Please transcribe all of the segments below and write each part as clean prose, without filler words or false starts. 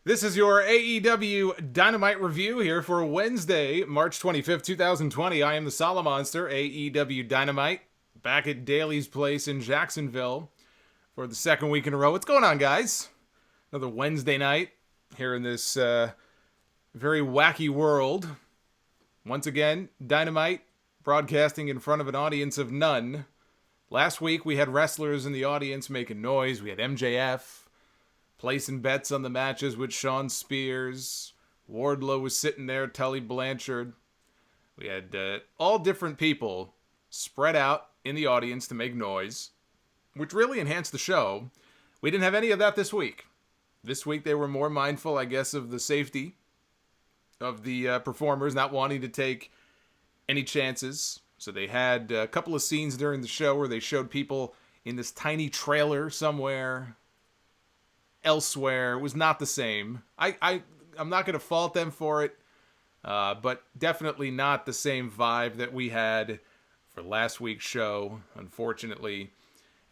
This is your AEW Dynamite review here for Wednesday, March 25th, 2020. I am the Solomonster, AEW Dynamite, back at Daly's Place in Jacksonville for the second week in a row. What's going on, guys? Another Wednesday night here in this very wacky world. Once again, Dynamite broadcasting in front of an audience of none. Last week, we had wrestlers in the audience making noise. We had MJF placing bets on the matches with Shawn Spears. Wardlow was sitting there, Tully Blanchard. We had all different people spread out in the audience to make noise, which really enhanced the show. We didn't have any of that this week. This week they were more mindful, I guess, of the safety of the performers, not wanting to take any chances. So they had a couple of scenes during the show where they showed people in this tiny trailer somewhere elsewhere. It was not the same. I'm not going to fault them for it, but definitely not the same vibe that we had for last week's show, unfortunately.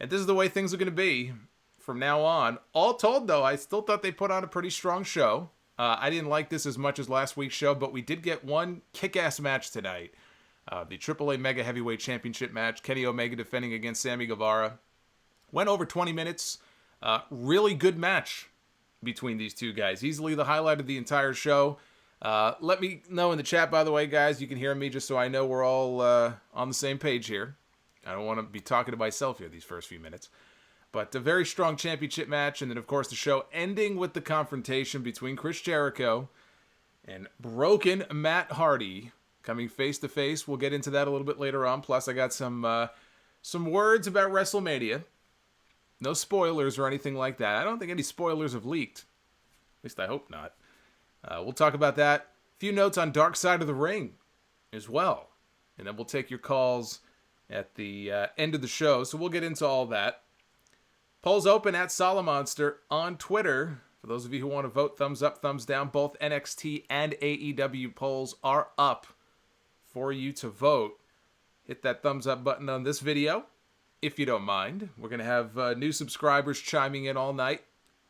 And this is the way things are going to be from now on. All told, though, I still thought they put on a pretty strong show. I didn't like this as much as last week's show, but we did get one kick-ass match tonight. The AAA Mega Heavyweight Championship match. Kenny Omega defending against Sammy Guevara. Went over 20 minutes. Really good match between these two guys. Easily the highlight of the entire show. Let me know in the chat, by the way, guys. You can hear me just so I know we're all on the same page here. I don't want to be talking to myself here these first few minutes. But a very strong championship match. And then, of course, the show ending with the confrontation between Chris Jericho and Broken Matt Hardy coming face-to-face. We'll get into that a little bit later on. Plus, I got some words about WrestleMania. No spoilers or anything like that. I don't think any spoilers have leaked. At least I hope not. We'll talk about that. A few notes on Dark Side of the Ring as well. And then we'll take your calls at the end of the show. So we'll get into all that. Polls open at Solomonster on Twitter. For those of you who want to vote, thumbs up, thumbs down. Both NXT and AEW polls are up for you to vote. Hit that thumbs up button on this video, if you don't mind. We're going to have new subscribers chiming in all night.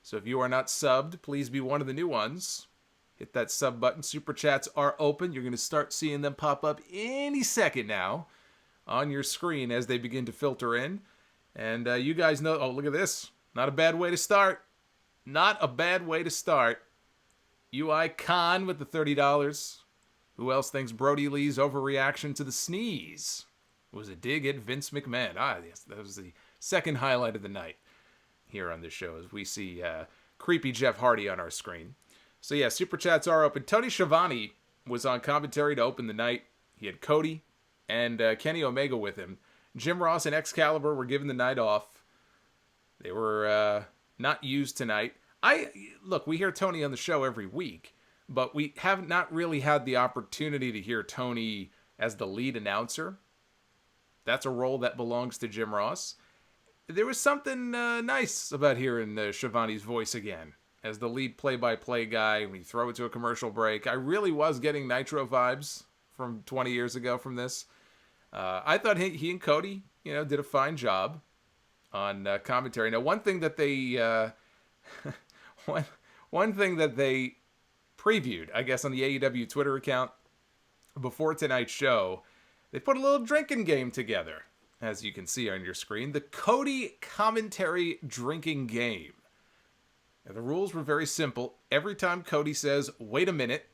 So if you are not subbed, please be one of the new ones. Hit that sub button. Super chats are open. You're going to start seeing them pop up any second now on your screen as they begin to filter in. And you guys know, oh, look at this. Not a bad way to start. Not a bad way to start. UI Khan with the $30. Who else thinks Brody Lee's overreaction to the sneeze was a dig at Vince McMahon? Ah, yes, that was the second highlight of the night here on this show as we see creepy Jeff Hardy on our screen. So yeah, Super Chats are open. Tony Schiavone was on commentary to open the night. He had Cody and Kenny Omega with him. Jim Ross and Excalibur were given the night off. They were not used tonight. Look, we hear Tony on the show every week, but we have not really had the opportunity to hear Tony as the lead announcer. That's a role that belongs to Jim Ross. There was something nice about hearing Schiavone's voice again as the lead play-by-play guy when you throw it to a commercial break. I really was getting Nitro vibes from 20 years ago from this. I thought he and Cody, did a fine job on commentary. Now, one thing that they previewed, I guess, on the AEW Twitter account before tonight's show, they put a little drinking game together, as you can see on your screen. The Cody commentary drinking game. Now, the rules were very simple. Every time Cody says, "Wait a minute,"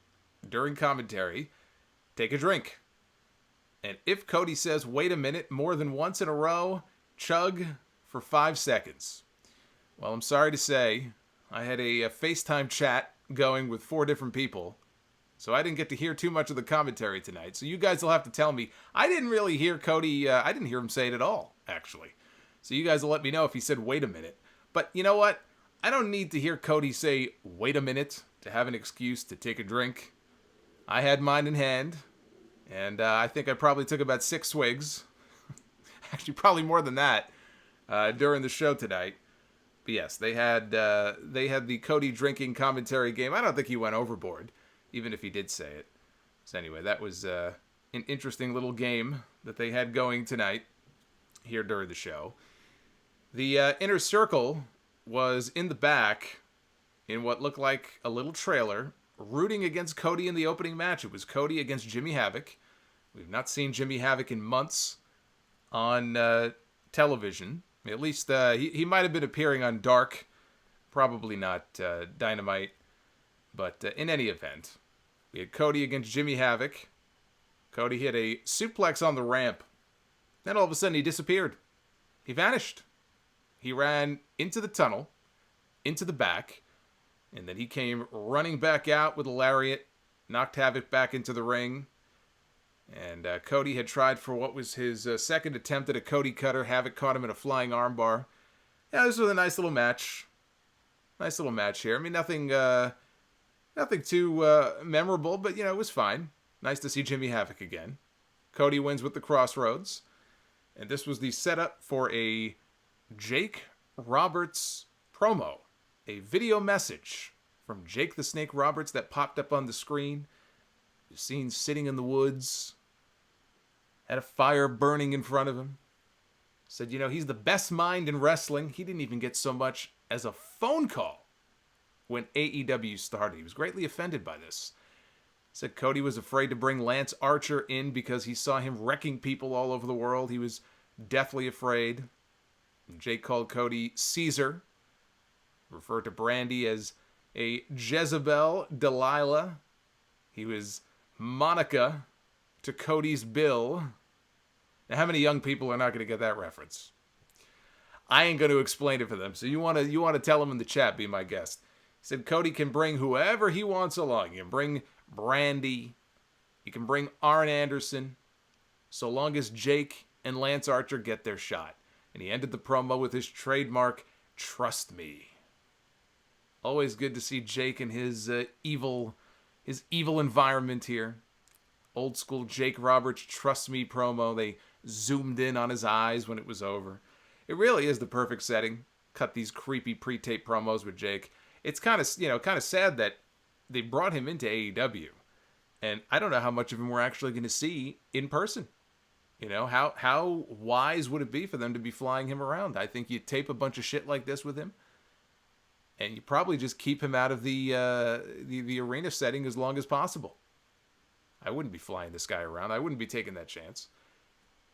during commentary, take a drink. And if Cody says, "Wait a minute," more than once in a row, chug for 5 seconds. Well, I'm sorry to say, I had a FaceTime chat going with 4 different people, so I didn't get to hear too much of the commentary tonight. So you guys will have to tell me. I didn't really hear Cody, I didn't hear him say it at all, actually. So you guys will let me know if he said, "Wait a minute." But you know what? I don't need to hear Cody say, "Wait a minute," to have an excuse to take a drink. I had mine in hand, and I think I probably took about 6 swigs. Actually, probably more than that during the show tonight. But yes, they had the Cody drinking commentary game. I don't think he went overboard, even if he did say it. So anyway, that was an interesting little game that they had going tonight here during the show. The Inner Circle was in the back in what looked like a little trailer, rooting against Cody in the opening match. It was Cody against Jimmy Havoc. We've not seen Jimmy Havoc in months on television. At least he might have been appearing on Dark. Probably not Dynamite. But in any event, we had Cody against Jimmy Havoc. Cody hit a suplex on the ramp. Then all of a sudden he disappeared. He vanished. He ran into the tunnel, into the back, and then he came running back out with a lariat, knocked Havoc back into the ring. And Cody had tried for what was his second attempt at a Cody cutter. Havoc caught him in a flying armbar. Yeah, this was a nice little match. Nice little match here. I mean, nothing too memorable, but, it was fine. Nice to see Jimmy Havoc again. Cody wins with the Crossroads. And this was the setup for a Jake Roberts promo. A video message from Jake the Snake Roberts that popped up on the screen. He was seen sitting in the woods. Had a fire burning in front of him. Said, he's the best mind in wrestling. He didn't even get so much as a phone call when AEW started. He was greatly offended by this. Said Cody was afraid to bring Lance Archer in because he saw him wrecking people all over the world. He was deathly afraid. Jake called Cody Caesar. Referred to Brandy as a Jezebel Delilah. He was Monica to Cody's Bill. Now, how many young people are not going to get that reference? I ain't going to explain it for them. So you want to tell them in the chat, be my guest. He said Cody can bring whoever he wants along. He can bring Brandy. He can bring Arn Anderson. So long as Jake and Lance Archer get their shot. And he ended the promo with his trademark, "Trust me." Always good to see Jake and his evil environment here. Old school Jake Roberts "Trust Me" promo. They zoomed in on his eyes when it was over. It really is the perfect setting. Cut these creepy pre-tape promos with Jake. It's kind of sad that they brought him into AEW, and I don't know how much of him we're actually going to see in person. How wise would it be for them to be flying him around? I think you tape a bunch of shit like this with him, and you probably just keep him out of the arena setting as long as possible. I wouldn't be flying this guy around. I wouldn't be taking that chance.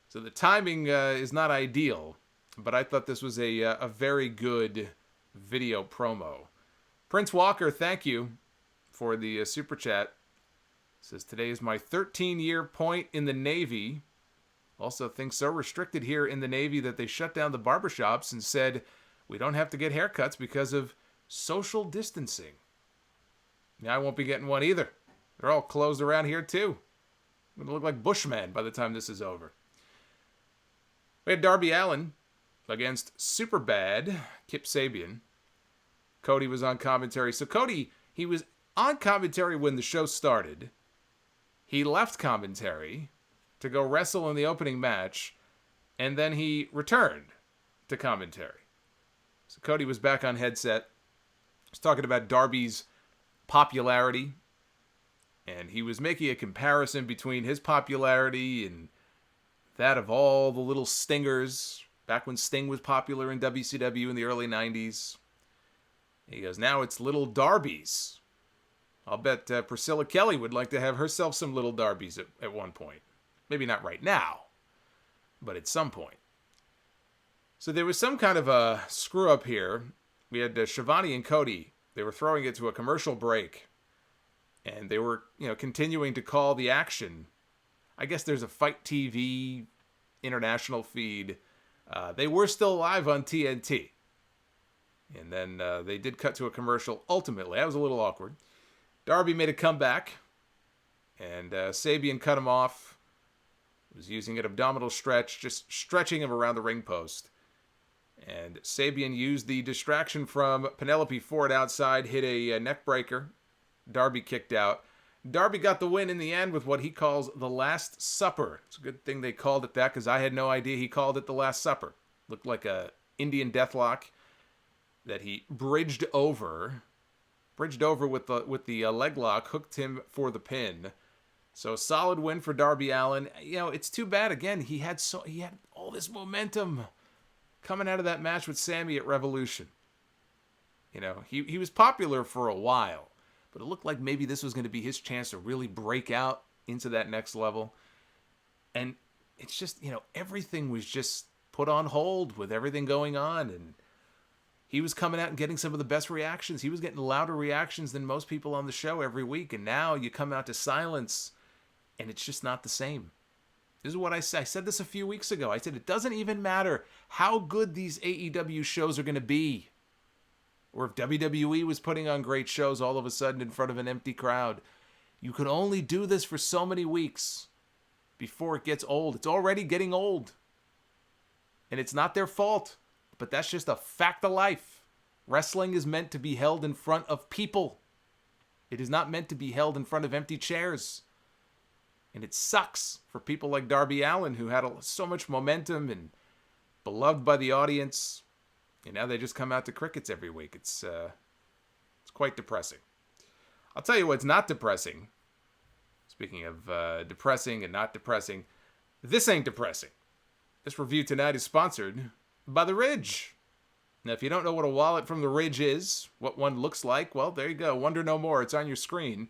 So the timing is not ideal, but I thought this was a very good video promo. Prince Walker, thank you for the super chat. Says, today is my 13-year point in the Navy. Also, things so restricted here in the Navy that they shut down the barbershops and said we don't have to get haircuts because of social distancing. Now I won't be getting one either. They're all closed around here too. I'm going to look like Bushman by the time this is over. We had Darby Allin against Superbad Kip Sabian. Cody was on commentary. So Cody, he was on commentary when the show started. He left commentary to go wrestle in the opening match, and then he returned to commentary. So Cody was back on headset. He was talking about Darby's popularity, and he was making a comparison between his popularity and that of all the little stingers back when Sting was popular in WCW in the early 90s. He goes, now it's little Darbys. I'll bet Priscilla Kelly would like to have herself some little Darbys at one point. Maybe not right now, but at some point. So there was some kind of a screw up here. We had Shivani and Cody. They were throwing it to a commercial break, and they were, continuing to call the action. I guess there's a Fight TV international feed. They were still live on TNT. And then they did cut to a commercial ultimately. That was a little awkward. Darby made a comeback, and Sabian cut him off. Was using an abdominal stretch, just stretching him around the ring post. And Sabian used the distraction from Penelope Ford outside, hit a neck breaker. Darby kicked out. Darby got the win in the end with what he calls the Last Supper. It's a good thing they called it that, because I had no idea he called it the Last Supper. Looked like a Indian deathlock that he bridged over with the leg lock, hooked him for the pin. So solid win for Darby Allin. It's too bad again. He had all this momentum coming out of that match with Sammy at Revolution. You know, he was popular for a while, but it looked like maybe this was going to be his chance to really break out into that next level. And it's just, you know, everything was just put on hold with everything going on, and he was coming out and getting some of the best reactions. He was getting louder reactions than most people on the show every week, and now you come out to silence, and it's just not the same. This is what I said. I said this a few weeks ago. I said it doesn't even matter how good these AEW shows are going to be, or if WWE was putting on great shows all of a sudden in front of an empty crowd. You can only do this for so many weeks before it gets old. It's already getting old. And it's not their fault, but that's just a fact of life. Wrestling is meant to be held in front of people. It is not meant to be held in front of empty chairs. And it sucks for people like Darby Allin, who had so much momentum and beloved by the audience. And now they just come out to crickets every week. It's quite depressing. I'll tell you what's not depressing. Speaking of depressing and not depressing, this ain't depressing. This review tonight is sponsored by The Ridge. Now, if you don't know what a wallet from The Ridge is, what one looks like, well, there you go. Wonder no more. It's on your screen.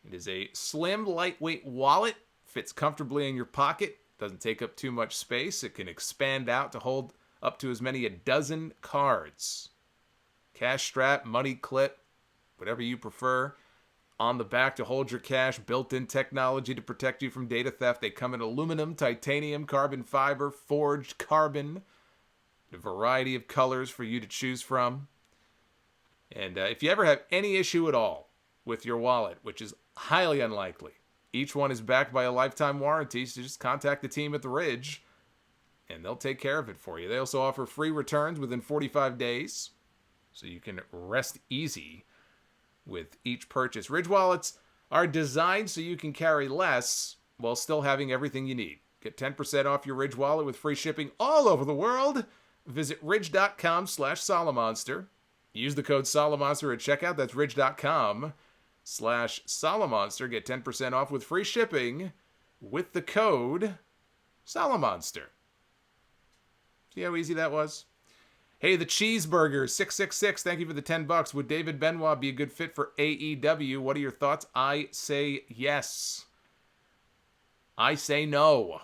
It is a slim, lightweight wallet. Fits comfortably in your pocket. Doesn't take up too much space. It can expand out to hold up to as many a dozen cards. Cash strap, money clip, whatever you prefer. On the back to hold your cash, built-in technology to protect you from data theft. They come in aluminum, titanium, carbon fiber, forged carbon, a variety of colors for you to choose from. And if you ever have any issue at all with your wallet, which is highly unlikely, each one is backed by a lifetime warranty, so just contact the team at The Ridge, and they'll take care of it for you. They also offer free returns within 45 days, so you can rest easy with each purchase. Ridge wallets are designed so you can carry less while still having everything you need. Get 10% off your Ridge wallet with free shipping all over the world. Visit ridge.com/Solomonster. Use the code Solomonster at checkout. That's ridge.com/Solomonster. Get 10% off with free shipping with the code Solomonster. See how easy that was? Hey, the Cheeseburger 666, thank you for the $10. Would David Benoit be a good fit for AEW? What are your thoughts? I say yes. I say no.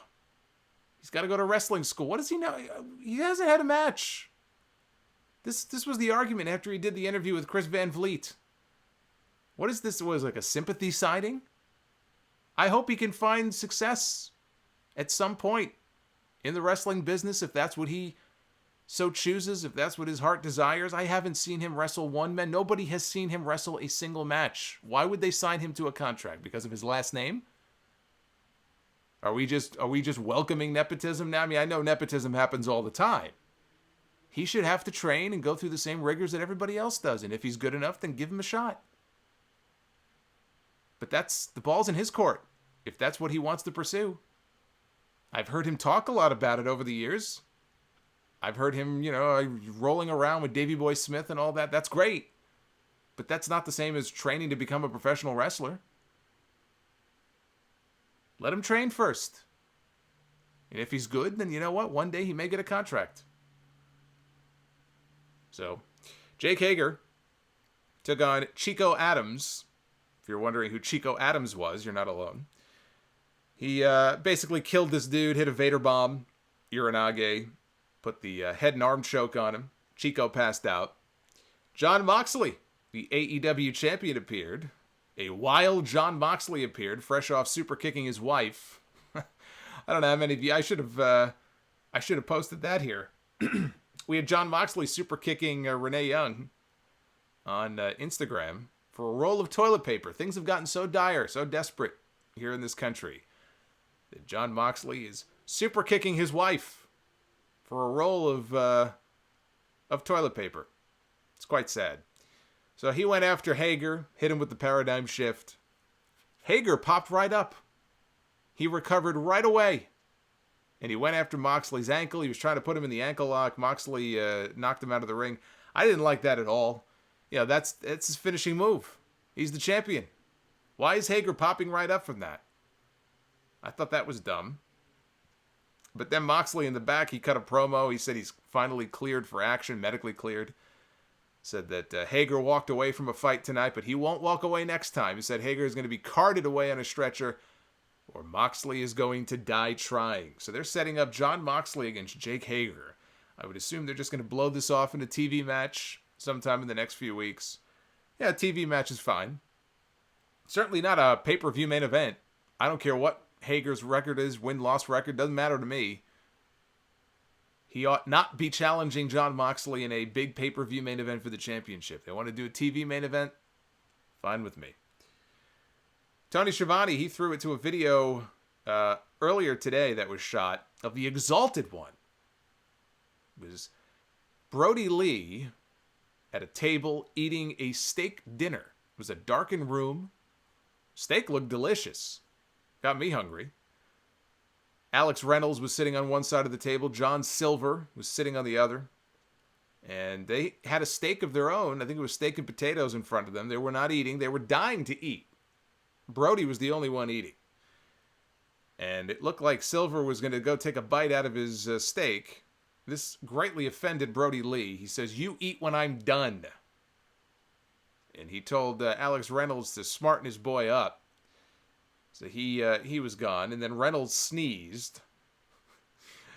He's got to go to wrestling school. What does he know? He hasn't had a match. This was the argument after he did the interview with Chris Van Vliet. What is this? Was like a sympathy siding? I hope he can find success at some point in the wrestling business if that's what he so chooses, if that's what his heart desires. I haven't seen him wrestle one man. Nobody has seen him wrestle a single match. Why would they sign him to a contract? Because of his last name? Are we just welcoming nepotism now? I mean, I know nepotism happens all the time. He should have to train and go through the same rigors that everybody else does. And if he's good enough, then give him a shot. But the ball's in his court, if that's what he wants to pursue. I've heard him talk a lot about it over the years. I've heard him, rolling around with Davey Boy Smith and all that. That's great. But that's not the same as training to become a professional wrestler. Let him train first. And if he's good, then you know what? One day he may get a contract. So, Jake Hager took on Chico Adams. If you're wondering who Chico Adams was, you're not alone. He basically killed this dude, hit a Vader bomb, Uranage, put the head and arm choke on him. Chico passed out. Jon Moxley, the AEW champion, appeared. A wild Jon Moxley appeared, fresh off super kicking his wife. I don't know how many of you. I should have posted that here. We had Jon Moxley super kicking Renee Young on Instagram for a roll of toilet paper. Things have gotten so dire, so desperate here in this country that Jon Moxley is super kicking his wife for a roll of toilet paper. It's quite sad. So he went after Hager, hit him with the paradigm shift. Hager popped right up. He recovered right away. And he went after Moxley's ankle. He was trying to put him in the ankle lock. Moxley knocked him out of the ring. I didn't like that at all. That's his finishing move. He's the champion. Why is Hager popping right up from that? I thought that was dumb. But then Moxley in the back, he cut a promo. He said he's finally cleared for action, medically cleared. Said that Hager walked away from a fight tonight, but he won't walk away next time. He said Hager is going to be carted away on a stretcher, or Moxley is going to die trying. So they're setting up Jon Moxley against Jake Hager. I would assume they're just going to blow this off in a TV match sometime in the next few weeks. Yeah, a TV match is fine. Certainly not a pay-per-view main event. I don't care what Hager's record is, win-loss record, doesn't matter to me. He ought not be challenging Jon Moxley in a big pay-per-view main event for the championship. They want to do a TV main event? Fine with me. Tony Schiavone, he threw it to a video earlier today that was shot of the Exalted One. It was Brody Lee at a table eating a steak dinner. It was a darkened room. Steak looked delicious. Got me hungry. Alex Reynolds was sitting on one side of the table. John Silver was sitting on the other. And they had a steak of their own. I think it was steak and potatoes in front of them. They were not eating. They were dying to eat. Brody was the only one eating. And it looked like Silver was going to go take a bite out of his steak. This greatly offended Brody Lee. He says, "You eat when I'm done." And he told Alex Reynolds to smarten his boy up. So he was gone. And then Reynolds sneezed.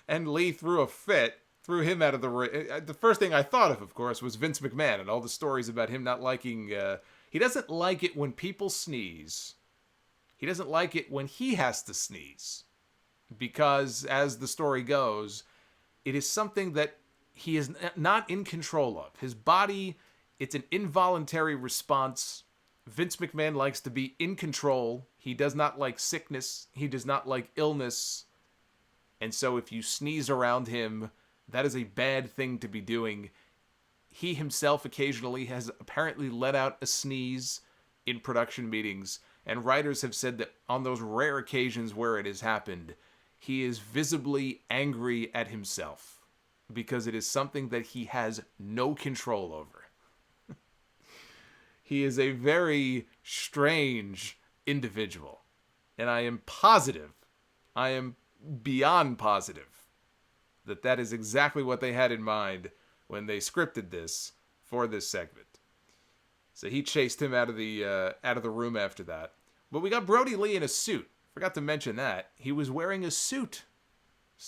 And Lee threw a fit. Threw him out of the ring. The first thing I thought of course, was Vince McMahon and all the stories about him not liking... he doesn't like it when people sneeze. He doesn't like it when he has to sneeze. Because, as the story goes, it is something that he is not in control of. His body, it's an involuntary response. Vince McMahon likes to be in control. He does not like sickness. He does not like illness. And so if you sneeze around him, that is a bad thing to be doing. He himself occasionally has apparently let out a sneeze in production meetings, and writers have said that on those rare occasions where it has happened, he is visibly angry at himself because it is something that he has no control over. He is a very strange individual, and I am beyond positive, that is exactly what they had in mind when they scripted this for this segment. So he chased him out of the room after that. But we got Brody Lee in a suit. Forgot to mention that. He was wearing a suit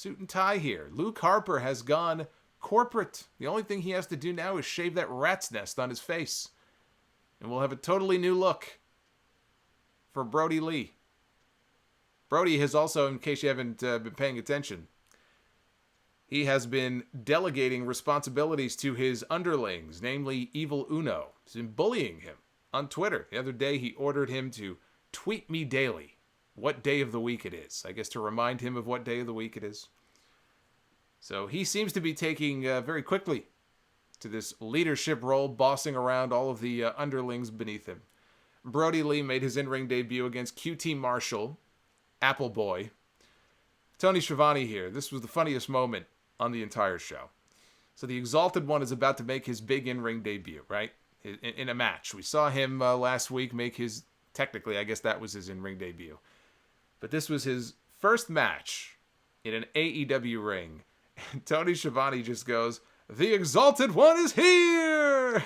and tie here. Luke Harper has gone corporate. The only thing he has to do now is shave that rat's nest on his face. And we'll have a totally new look for Brody Lee. Brody has also, in case you haven't been paying attention, he has been delegating responsibilities to his underlings, namely Evil Uno. He's been bullying him on Twitter. The other day, he ordered him to tweet me daily what day of the week it is. I guess to remind him of what day of the week it is. So he seems to be taking very quickly to this leadership role, bossing around all of the underlings beneath him. Brody Lee made his in-ring debut against QT Marshall, Apple Boy. Tony Schiavone here. This was the funniest moment on the entire show. So the Exalted One is about to make his big in-ring debut, right? In a match. We saw him last week make his, technically, I guess that was his in-ring debut. But this was his first match in an AEW ring. And Tony Schiavone just goes, "The Exalted One is here!"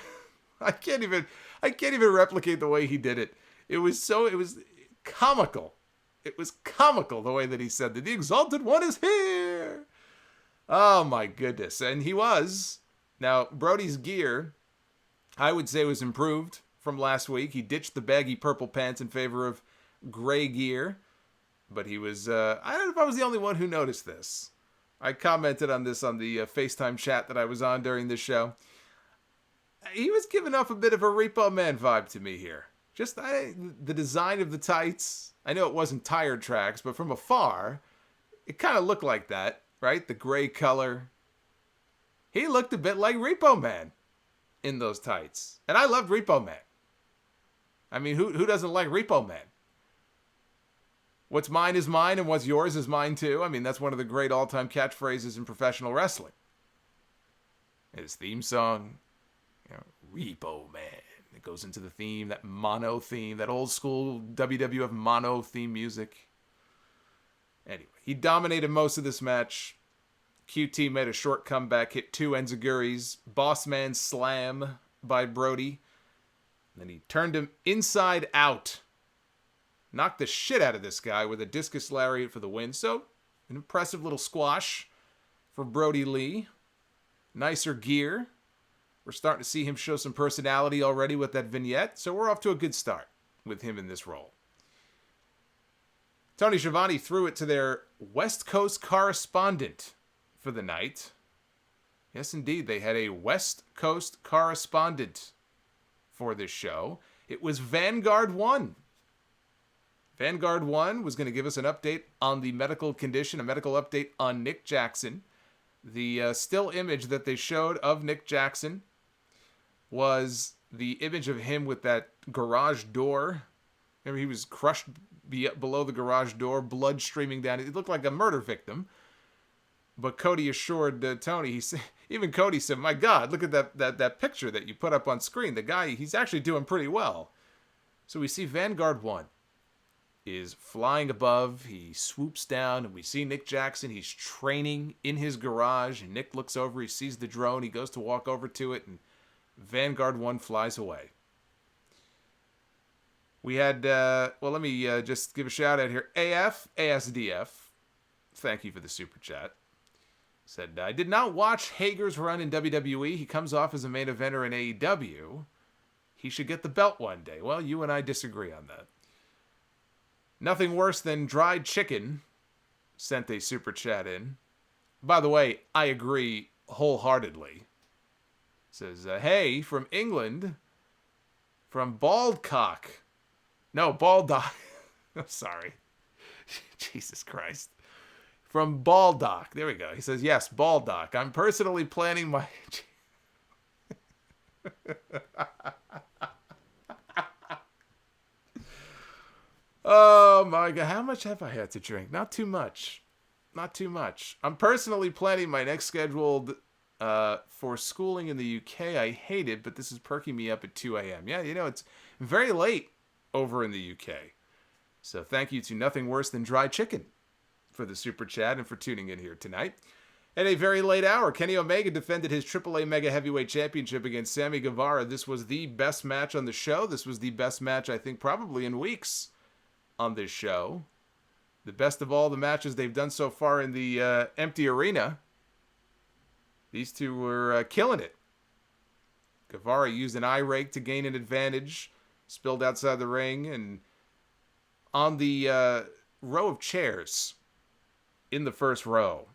I can't even replicate the way he did it. It was comical. It was comical the way that he said that the Exalted One is here. Oh my goodness. And he was. Now, Brody's gear, I would say, was improved from last week. He ditched the baggy purple pants in favor of gray gear. But he was, I don't know if I was the only one who noticed this. I commented on this on the FaceTime chat that I was on during this show. He was giving off a bit of a Repo Man vibe to me here. Just the design of the tights. I know it wasn't tire tracks, but from afar, it kind of looked like that, right? The gray color. He looked a bit like Repo Man in those tights. And I loved Repo Man. I mean, who doesn't like Repo Man? What's mine is mine, and what's yours is mine too. I mean, that's one of the great all-time catchphrases in professional wrestling. His theme song, Repo Man. It goes into the theme, that mono theme, that old school WWF mono theme music. Anyway, he dominated most of this match. QT made a short comeback, hit 2 enziguris, Boss Man Slam by Brody. Then he turned him inside out. Knocked the shit out of this guy with a discus lariat for the win. So, an impressive little squash for Brody Lee. Nicer gear. We're starting to see him show some personality already with that vignette. So we're off to a good start with him in this role. Tony Schiavone threw it to their West Coast correspondent for the night. Yes, indeed, they had a West Coast correspondent for this show. It was Vanguard One. Vanguard One was going to give us an update on the medical condition, a medical update on Nick Jackson. The still image that they showed of Nick Jackson was the image of him with that garage door. Remember, he was crushed below the garage door, blood streaming down. It looked like a murder victim. But Cody assured Tony, even Cody said, my God, look at that picture that you put up on screen. The guy, he's actually doing pretty well. So we see Vanguard 1 is flying above. He swoops down, and we see Nick Jackson. He's training in his garage, and Nick looks over. He sees the drone. He goes to walk over to it, and Vanguard 1 flies away. We had, let me just give a shout out here. ASDF, thank you for the super chat. Said, I did not watch Hager's run in WWE. He comes off as a main eventer in AEW. He should get the belt one day. Well, you and I disagree on that. Nothing worse than dried chicken sent a super chat in. By the way, I agree wholeheartedly. Says, hey, from England, from Baldcock. No, Baldock. I'm sorry. Jesus Christ. From Baldock. There we go. He says, yes, Baldock. I'm personally planning my... Oh my God. How much have I had to drink? Not too much. Not too much. I'm personally planning my next scheduled for schooling in the UK. I hate it, but this is perking me up at 2 a.m. Yeah, you know, it's very late over in the UK. So thank you to Nothing Worse Than Dry Chicken for the super chat and for tuning in here tonight. At a very late hour, Kenny Omega defended his AAA Mega Heavyweight Championship against Sammy Guevara. This was the best match on the show. This was the best match, I think, probably in weeks on this show. The best of all the matches they've done so far in the empty arena. These two were killing it. Guevara used an eye rake to gain an advantage. Spilled outside the ring. And on the row of chairs in the first row,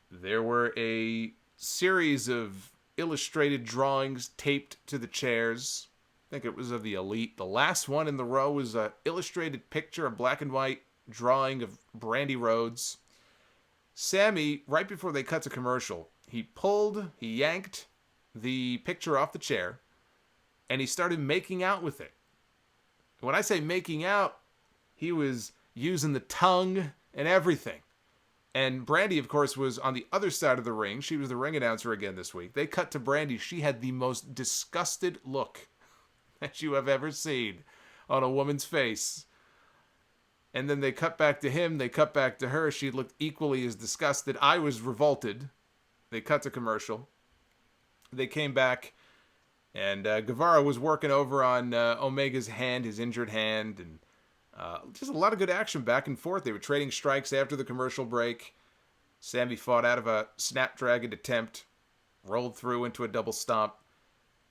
there were a series of illustrated drawings taped to the chairs. I think it was of the Elite. The last one in the row was an illustrated picture, a black and white drawing of Brandy Rhodes. Sammy, right before they cut to commercial, he yanked the picture off the chair, and he started making out with it. When I say making out, he was using the tongue and everything. And Brandy, of course, was on the other side of the ring. She was the ring announcer again this week. They cut to Brandy. She had the most disgusted look that you have ever seen on a woman's face. And then they cut back to him. They cut back to her. She looked equally as disgusted. I was revolted. They cut to commercial. They came back, and Guevara was working over on Omega's hand, his injured hand, and just a lot of good action back and forth. They were trading strikes after the commercial break. Sammy fought out of a Snapdragon attempt, rolled through into a double stomp,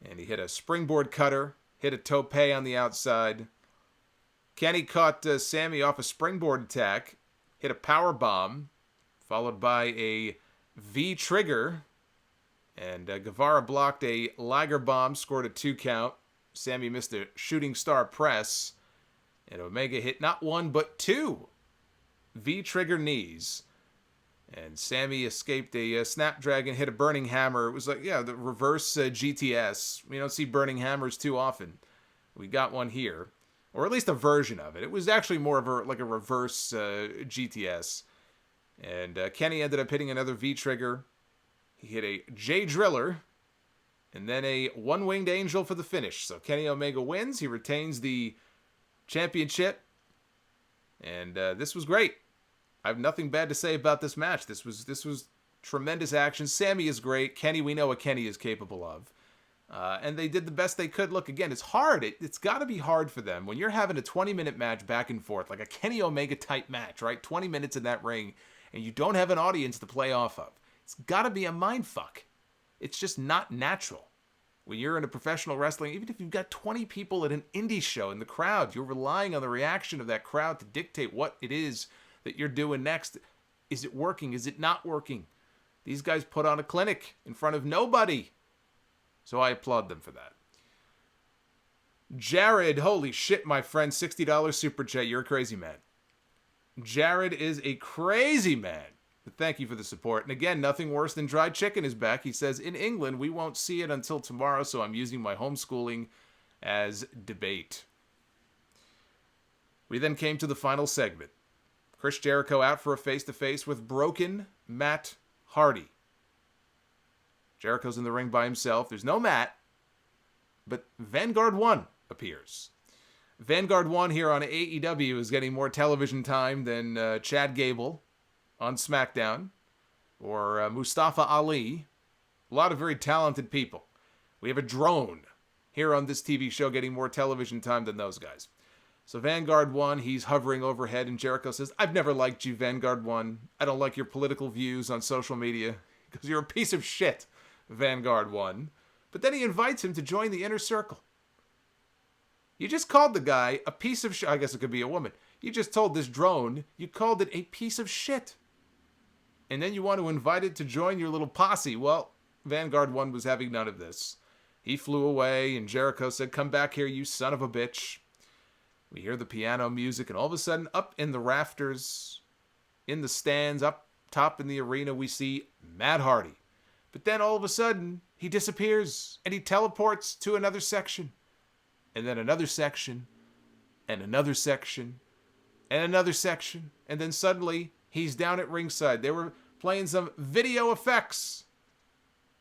and he hit a springboard cutter, hit a tope on the outside. Kenny caught Sammy off a springboard attack, hit a power bomb, followed by a V-trigger, and Guevara blocked a Liger bomb, scored a 2 count. Sammy missed a shooting star press, and Omega hit not one but 2 V-trigger knees. And Sammy escaped a Snapdragon, hit a Burning Hammer. It was like, yeah, the reverse GTS. We don't see Burning Hammers too often. We got one here. Or at least a version of it. It was actually more of a reverse GTS. And Kenny ended up hitting another V-trigger. He hit a J-Driller. And then a One-Winged Angel for the finish. So Kenny Omega wins. He retains the championship. And this was great. I have nothing bad to say about this match. This was tremendous action. Sammy is great. Kenny, we know what Kenny is capable of. And they did the best they could. Look, again, it's hard. It's got to be hard for them when you're having a 20-minute match back and forth, like a Kenny Omega type match, right? 20 minutes in that ring, and you don't have an audience to play off of. It's got to be a mind fuck. It's just not natural. When you're in a professional wrestling, even if you've got 20 people at an indie show in the crowd, you're relying on the reaction of that crowd to dictate what it is that you're doing next. Is it working? Is it not working? These guys put on a clinic in front of nobody. So I applaud them for that. Jared, holy shit, my friend, $60 super chat. You're a crazy man. Jared is a crazy man. But thank you for the support. And again, nothing worse than dried chicken is back. He says, in England, we won't see it until tomorrow, so I'm using my homeschooling as debate. We then came to the final segment. Chris Jericho out for a face-to-face with broken Matt Hardy. Jericho's in the ring by himself. There's no Matt, but Vanguard 1 appears. Vanguard 1 here on AEW is getting more television time than Chad Gable on SmackDown or Mustafa Ali. A lot of very talented people. We have a drone here on this TV show getting more television time than those guys. So Vanguard 1, he's hovering overhead, and Jericho says, I've never liked you, Vanguard 1. I don't like your political views on social media because you're a piece of shit, Vanguard 1. But then he invites him to join the inner circle. You just called the guy a piece of shit. I guess it could be a woman. You just told this drone you called it a piece of shit. And then you want to invite it to join your little posse. Well, Vanguard 1 was having none of this. He flew away, and Jericho said, come back here, you son of a bitch. We hear the piano music, and all of a sudden, up in the rafters, in the stands, up top in the arena, we see Matt Hardy. But then all of a sudden, he disappears, and he teleports to another section. And then another section, and another section, and another section. And then suddenly, he's down at ringside. They were playing some video effects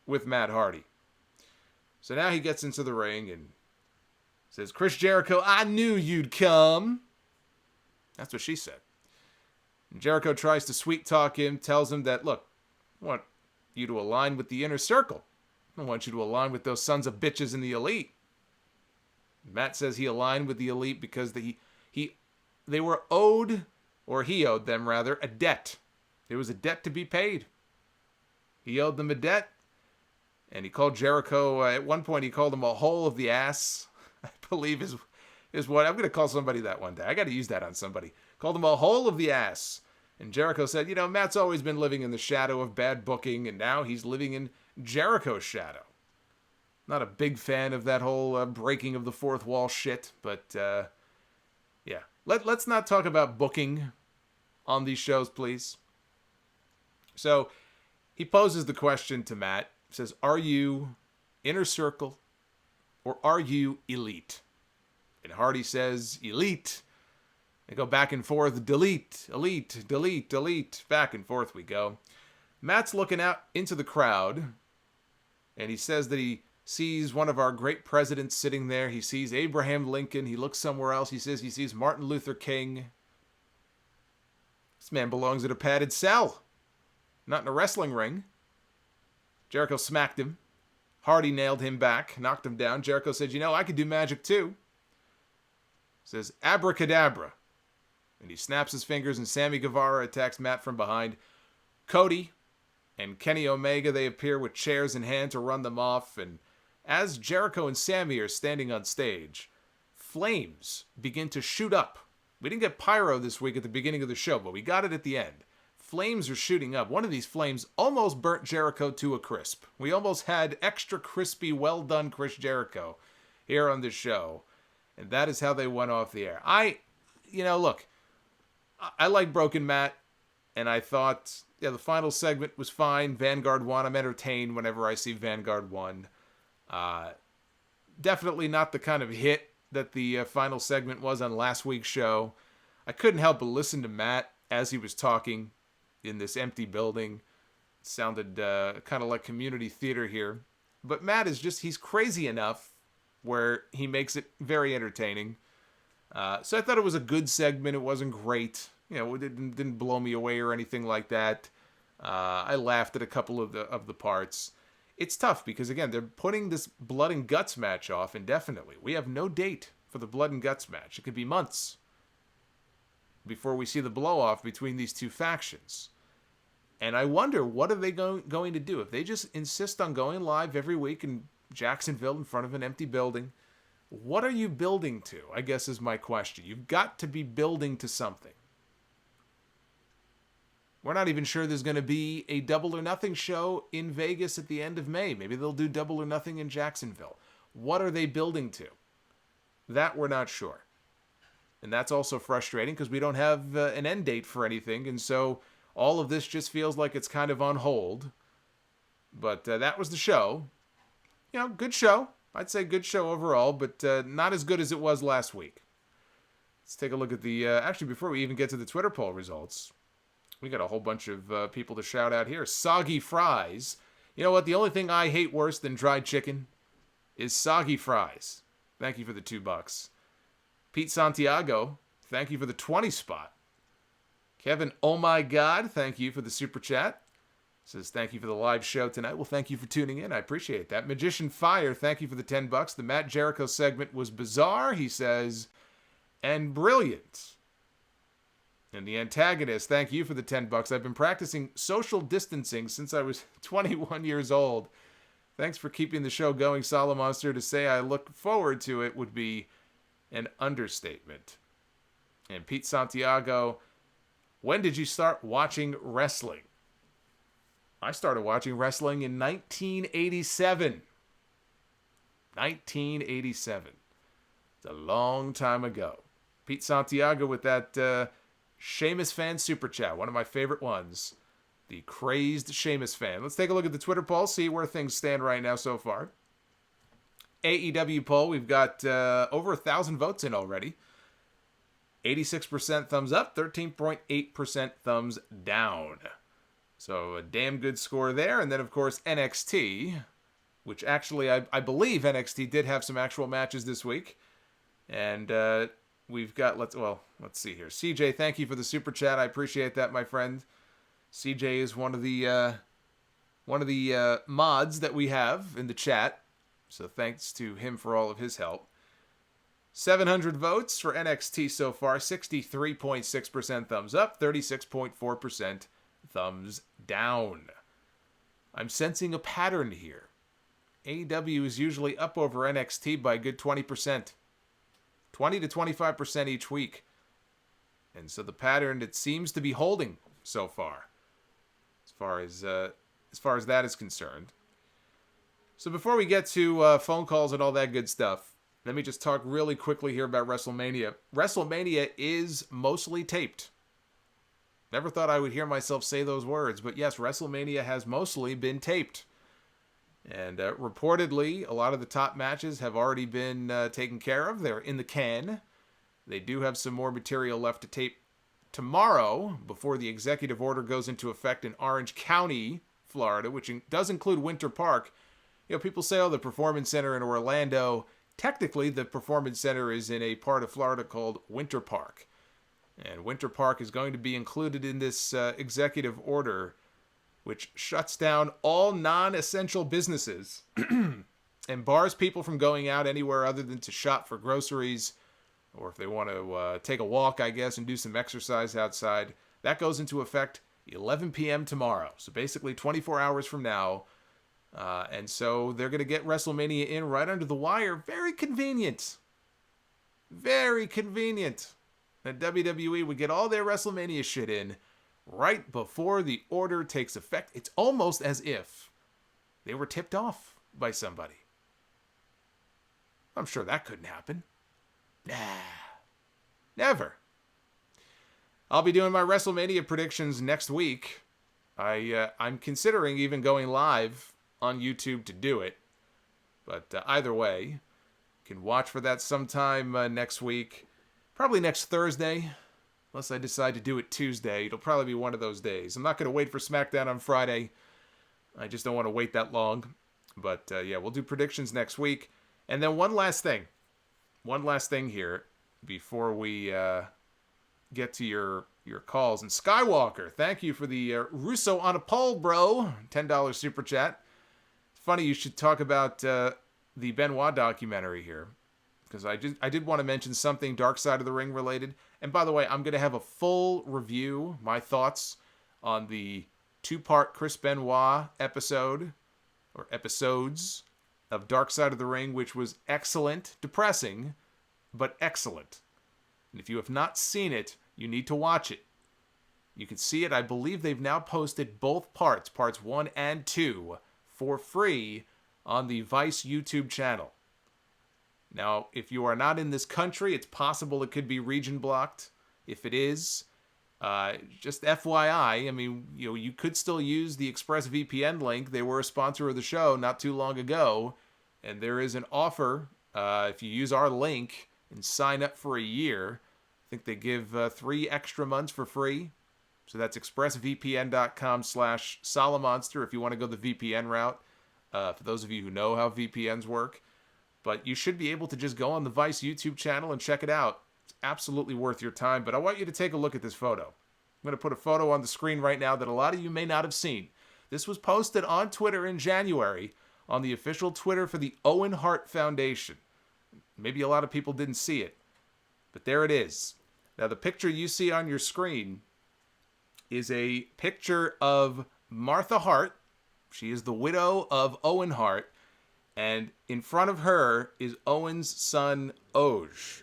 with Matt Hardy. So now he gets into the ring and says, Chris Jericho, I knew you'd come. That's what she said. And Jericho tries to sweet talk him, tells him that, look, I want you to align with the inner circle. I want you to align with those sons of bitches in the elite. Matt says he aligned with the elite because they were owed, or he owed them rather, a debt. There was a debt to be paid. He owed them a debt. And he called Jericho, at one point he called him a hole of the ass. I believe is what, I'm going to call somebody that one day. I got to use that on somebody. Called him a hole of the ass. And Jericho said, Matt's always been living in the shadow of bad booking, and now he's living in Jericho's shadow. Not a big fan of that whole breaking of the fourth wall shit, but yeah. Let's not talk about booking on these shows, please. So he poses the question to Matt. He says, are you inner circle or are you elite? And Hardy says, elite. They go back and forth, delete, elite, delete, delete. Back and forth we go. Matt's looking out into the crowd, and he says that he sees one of our great presidents sitting there. He sees Abraham Lincoln. He looks somewhere else. He says he sees Martin Luther King. This man belongs in a padded cell, not in a wrestling ring. Jericho smacked him. Hardy nailed him back, knocked him down. Jericho said, I could do magic too. Says, abracadabra. And he snaps his fingers, and Sammy Guevara attacks Matt from behind. Cody and Kenny Omega, they appear with chairs in hand to run them off. And as Jericho and Sammy are standing on stage, flames begin to shoot up. We didn't get pyro this week at the beginning of the show, but we got it at the end. Flames are shooting up. One of these flames almost burnt Jericho to a crisp. We almost had extra crispy, well done Chris Jericho here on this show. And that is how they went off the air. Look, I like Broken Matt, and I thought, the final segment was fine. Vanguard 1, I'm entertained whenever I see Vanguard 1. Definitely not the kind of hit that the final segment was on last week's show. I couldn't help but listen to Matt as he was talking in this empty building. It sounded kind of like community theater here. But Matt he's crazy enough where he makes it very entertaining. So I thought it was a good segment. It wasn't great. It didn't blow me away or anything like that. I laughed at a couple of the parts. it's tough because, again, they're putting this blood and guts match off indefinitely. We have no date for the blood and guts match. It could be months before we see the blow-off between these two factions. And I wonder, what are they going to do? If they just insist on going live every week in Jacksonville in front of an empty building, what are you building to, I guess is my question. You've got to be building to something. We're not even sure there's going to be a Double or Nothing show in Vegas at the end of May. Maybe they'll do Double or Nothing in Jacksonville. What are they building to? That we're not sure. And that's also frustrating because we don't have an end date for anything. And so all of this just feels like it's kind of on hold. But that was the show. You know, good show. I'd say good show overall, but not as good as it was last week. Let's take a look at the... actually, before we even get to the Twitter poll results... We got a whole bunch of people to shout out here. Soggy fries. You know what? The only thing I hate worse than dried chicken is soggy fries. Thank you for the $2. Pete Santiago, thank you for the 20 spot. Kevin, oh my God, thank you for the super chat. Says thank you for the live show tonight. Well, thank you for tuning in. I appreciate that. Magician Fire, thank you for the $10. The Matt Jericho segment was bizarre, he says, and brilliant. And the antagonist, thank you for the $10. I've been practicing social distancing since I was 21 years old. Thanks for keeping the show going, Solomonster. To say I look forward to it would be an understatement. And Pete Santiago, when did you start watching wrestling? I started watching wrestling in 1987. 1987. It's a long time ago. Pete Santiago with that... Sheamus fan super chat, one of my favorite ones. The crazed Sheamus fan. Let's take a look at the Twitter poll, see where things stand right now so far. AEW poll, we've got over 1,000 votes in already. 86% thumbs up, 13.8% thumbs down. So a damn good score there. And then, of course, NXT, which actually I believe NXT did have some actual matches this week. And... we've got, let's see here. CJ, thank you for the super chat. I appreciate that, my friend. CJ is one of the mods that we have in the chat. So thanks to him for all of his help. 700 votes for NXT so far. 63.6% thumbs up, 36.4% thumbs down. I'm sensing a pattern here. AEW is usually up over NXT by a good 20%. 20 to 25% each week. And so the pattern, it seems to be holding so far. As far as that is concerned. So before we get to phone calls and all that good stuff, let me just talk really quickly here about WrestleMania. WrestleMania is mostly taped. Never thought I would hear myself say those words, but yes, WrestleMania has mostly been taped. And reportedly, a lot of the top matches have already been taken care of. They're in the can. They do have some more material left to tape tomorrow before the executive order goes into effect in Orange County, Florida, which does include Winter Park. You know, people say, oh, the Performance Center in Orlando. Technically, the Performance Center is in a part of Florida called Winter Park. And Winter Park is going to be included in this executive order, which shuts down all non-essential businesses and bars people from going out anywhere other than to shop for groceries, or if they want to take a walk, I guess, and do some exercise outside. That goes into effect 11 p.m. tomorrow, so basically 24 hours from now. And so they're going to get WrestleMania in right under the wire. Very convenient. Very convenient that WWE would get all their WrestleMania shit in right before the order takes effect. It's almost as if they were tipped off by somebody. I'm sure that couldn't happen. Nah. Never. I'll be doing my WrestleMania predictions next week. I'm considering even going live on YouTube to do it. But either way, you can watch for that sometime next week. Probably next Thursday. Unless I decide to do it Tuesday. It'll probably be one of those days. I'm not going to wait for SmackDown on Friday. I just don't want to wait that long. But yeah, we'll do predictions next week. And then one last thing. One last thing here before we get to your calls. And Skywalker, thank you for the Russo on a pole, bro. $10 super chat. funny you should talk about the Benoit documentary here, because I did want to mention something Dark Side of the Ring related. And by the way, I'm going to have a full review, my thoughts on the 2-part Chris Benoit episode, or episodes, of Dark Side of the Ring, which was excellent, depressing, but excellent. And if you have not seen it, you need to watch it. You can see it. I believe they've now posted both parts 1 and 2, for free on the Vice YouTube channel. Now, if you are not in this country, it's possible it could be region blocked. If it is, just FYI, I mean, you could still use the ExpressVPN link. They were a sponsor of the show not too long ago, and there is an offer if you use our link and sign up for a year. I think they give 3 extra months for free. So that's expressvpn.com/Solomonster if you want to go the VPN route, for those of you who know how VPNs work. But you should be able to just go on the Vice YouTube channel and check it out. It's absolutely worth your time. But I want you to take a look at this photo. I'm going to put a photo on the screen right now that a lot of you may not have seen. This was posted on Twitter in January on the official Twitter for the Owen Hart Foundation. Maybe a lot of people didn't see it, but there it is. Now, the picture you see on your screen is a picture of Martha Hart. She is the widow of Owen Hart, and in front of her is Owen's son, Oj.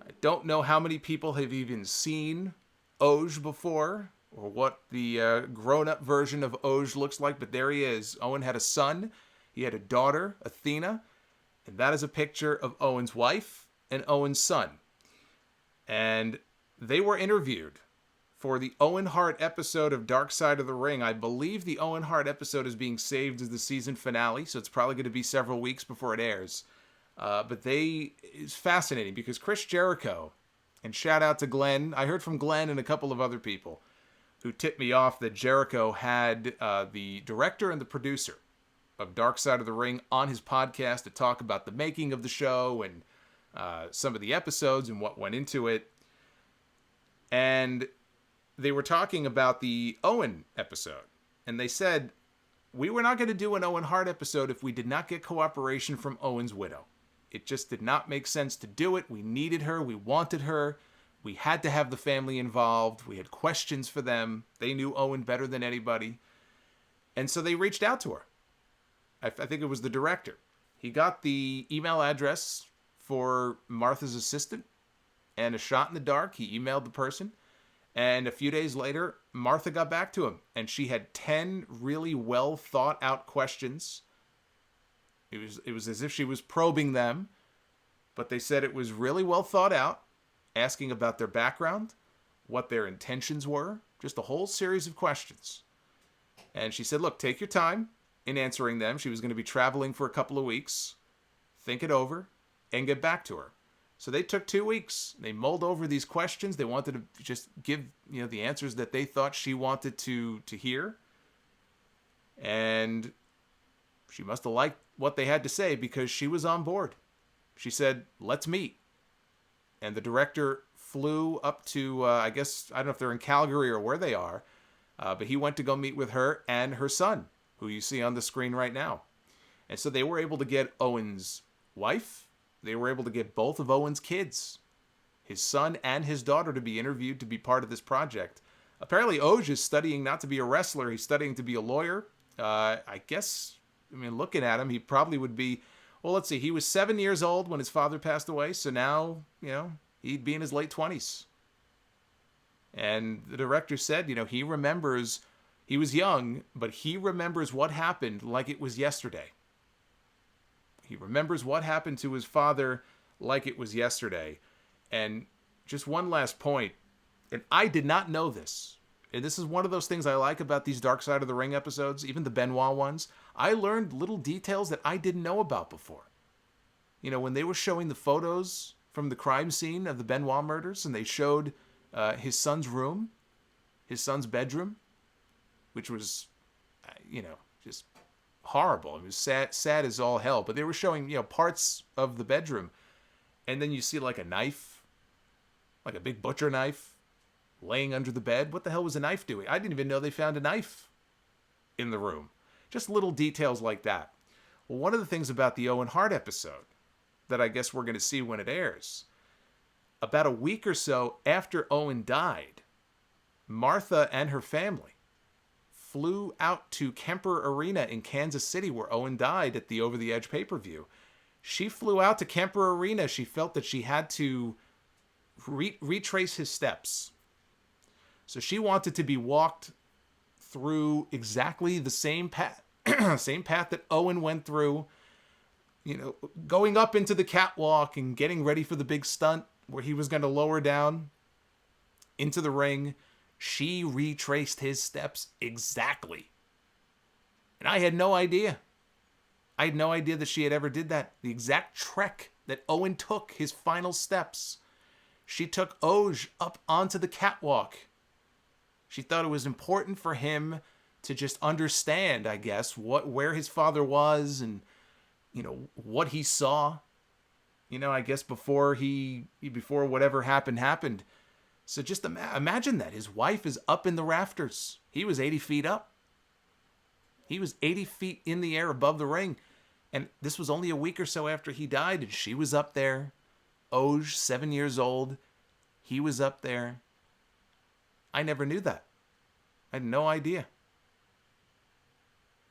I don't know how many people have even seen Oj before, or what the grown-up version of Oj looks like, but there he is. Owen had a son. He had a daughter, Athena, and that is a picture of Owen's wife and Owen's son. And they were interviewed for the Owen Hart episode of Dark Side of the Ring. I believe the Owen Hart episode is being saved as the season finale, so it's probably going to be several weeks before it airs. But it's fascinating because Chris Jericho, and shout out to Glenn, I heard from Glenn and a couple of other people who tipped me off that Jericho had the director and the producer of Dark Side of the Ring on his podcast to talk about the making of the show and some of the episodes and what went into it. And they were talking about the Owen episode. And they said, we were not going to do an Owen Hart episode if we did not get cooperation from Owen's widow. It just did not make sense to do it. We needed her. We wanted her. We had to have the family involved. We had questions for them. They knew Owen better than anybody. And so they reached out to her. I think it was the director. He got the email address for Martha's assistant, and a shot in the dark, he emailed the person. And a few days later, Martha got back to him, and she had 10 really well thought out questions. It was as if she was probing them, but they said it was really well thought out, asking about their background, what their intentions were, just a whole series of questions. And she said, look, take your time in answering them. She was going to be traveling for a couple of weeks. Think it over and get back to her. So they took 2 weeks. They mulled over these questions. They wanted to just give, the answers that they thought she wanted to hear. And she must have liked what they had to say because she was on board. She said, let's meet. And the director flew up to, I don't know if they're in Calgary or where they are, but he went to go meet with her and her son, who you see on the screen right now. And so they were able to get Owen's wife. They were able to get both of Owen's kids, his son and his daughter, to be interviewed to be part of this project. Apparently, Oj is studying not to be a wrestler. He's studying to be a lawyer. Looking at him, he probably would be, well, let's see. He was 7 years old when his father passed away. So now, he'd be in his late 20s. And the director said, he remembers, he was young, but he remembers what happened like it was yesterday. He remembers what happened to his father like it was yesterday. And just one last point, and I did not know this, and this is one of those things I like about these Dark Side of the Ring episodes, even the Benoit ones. I learned little details that I didn't know about before. When they were showing the photos from the crime scene of the Benoit murders, and they showed his son's room, his son's bedroom, which was, just horrible. It was sad as all hell. But they were showing, parts of the bedroom. And then you see like a knife, like a big butcher knife, laying under the bed. What the hell was a knife doing? I didn't even know they found a knife in the room. Just little details like that. Well, one of the things about the Owen Hart episode that I guess we're going to see when it airs, about a week or so after Owen died, Martha and her family flew out to Kemper Arena in Kansas City where Owen died at the Over the Edge pay-per-view. She flew out to Kemper Arena. She felt that she had to retrace his steps. So she wanted to be walked through exactly the same path, same path that Owen went through, going up into the catwalk and getting ready for the big stunt where he was going to lower down into the ring. She retraced his steps exactly. And I had no idea. I had no idea that she had ever did that. The exact trek that Owen took, his final steps. She took Oj up onto the catwalk. She thought it was important for him to just understand, I guess, where his father was and, what he saw. I guess before whatever happened. So just imagine that. His wife is up in the rafters. He was 80 feet up. He was 80 feet in the air above the ring. And this was only a week or so after he died, and she was up there. Oj, 7 years old. He was up there. I never knew that. I had no idea.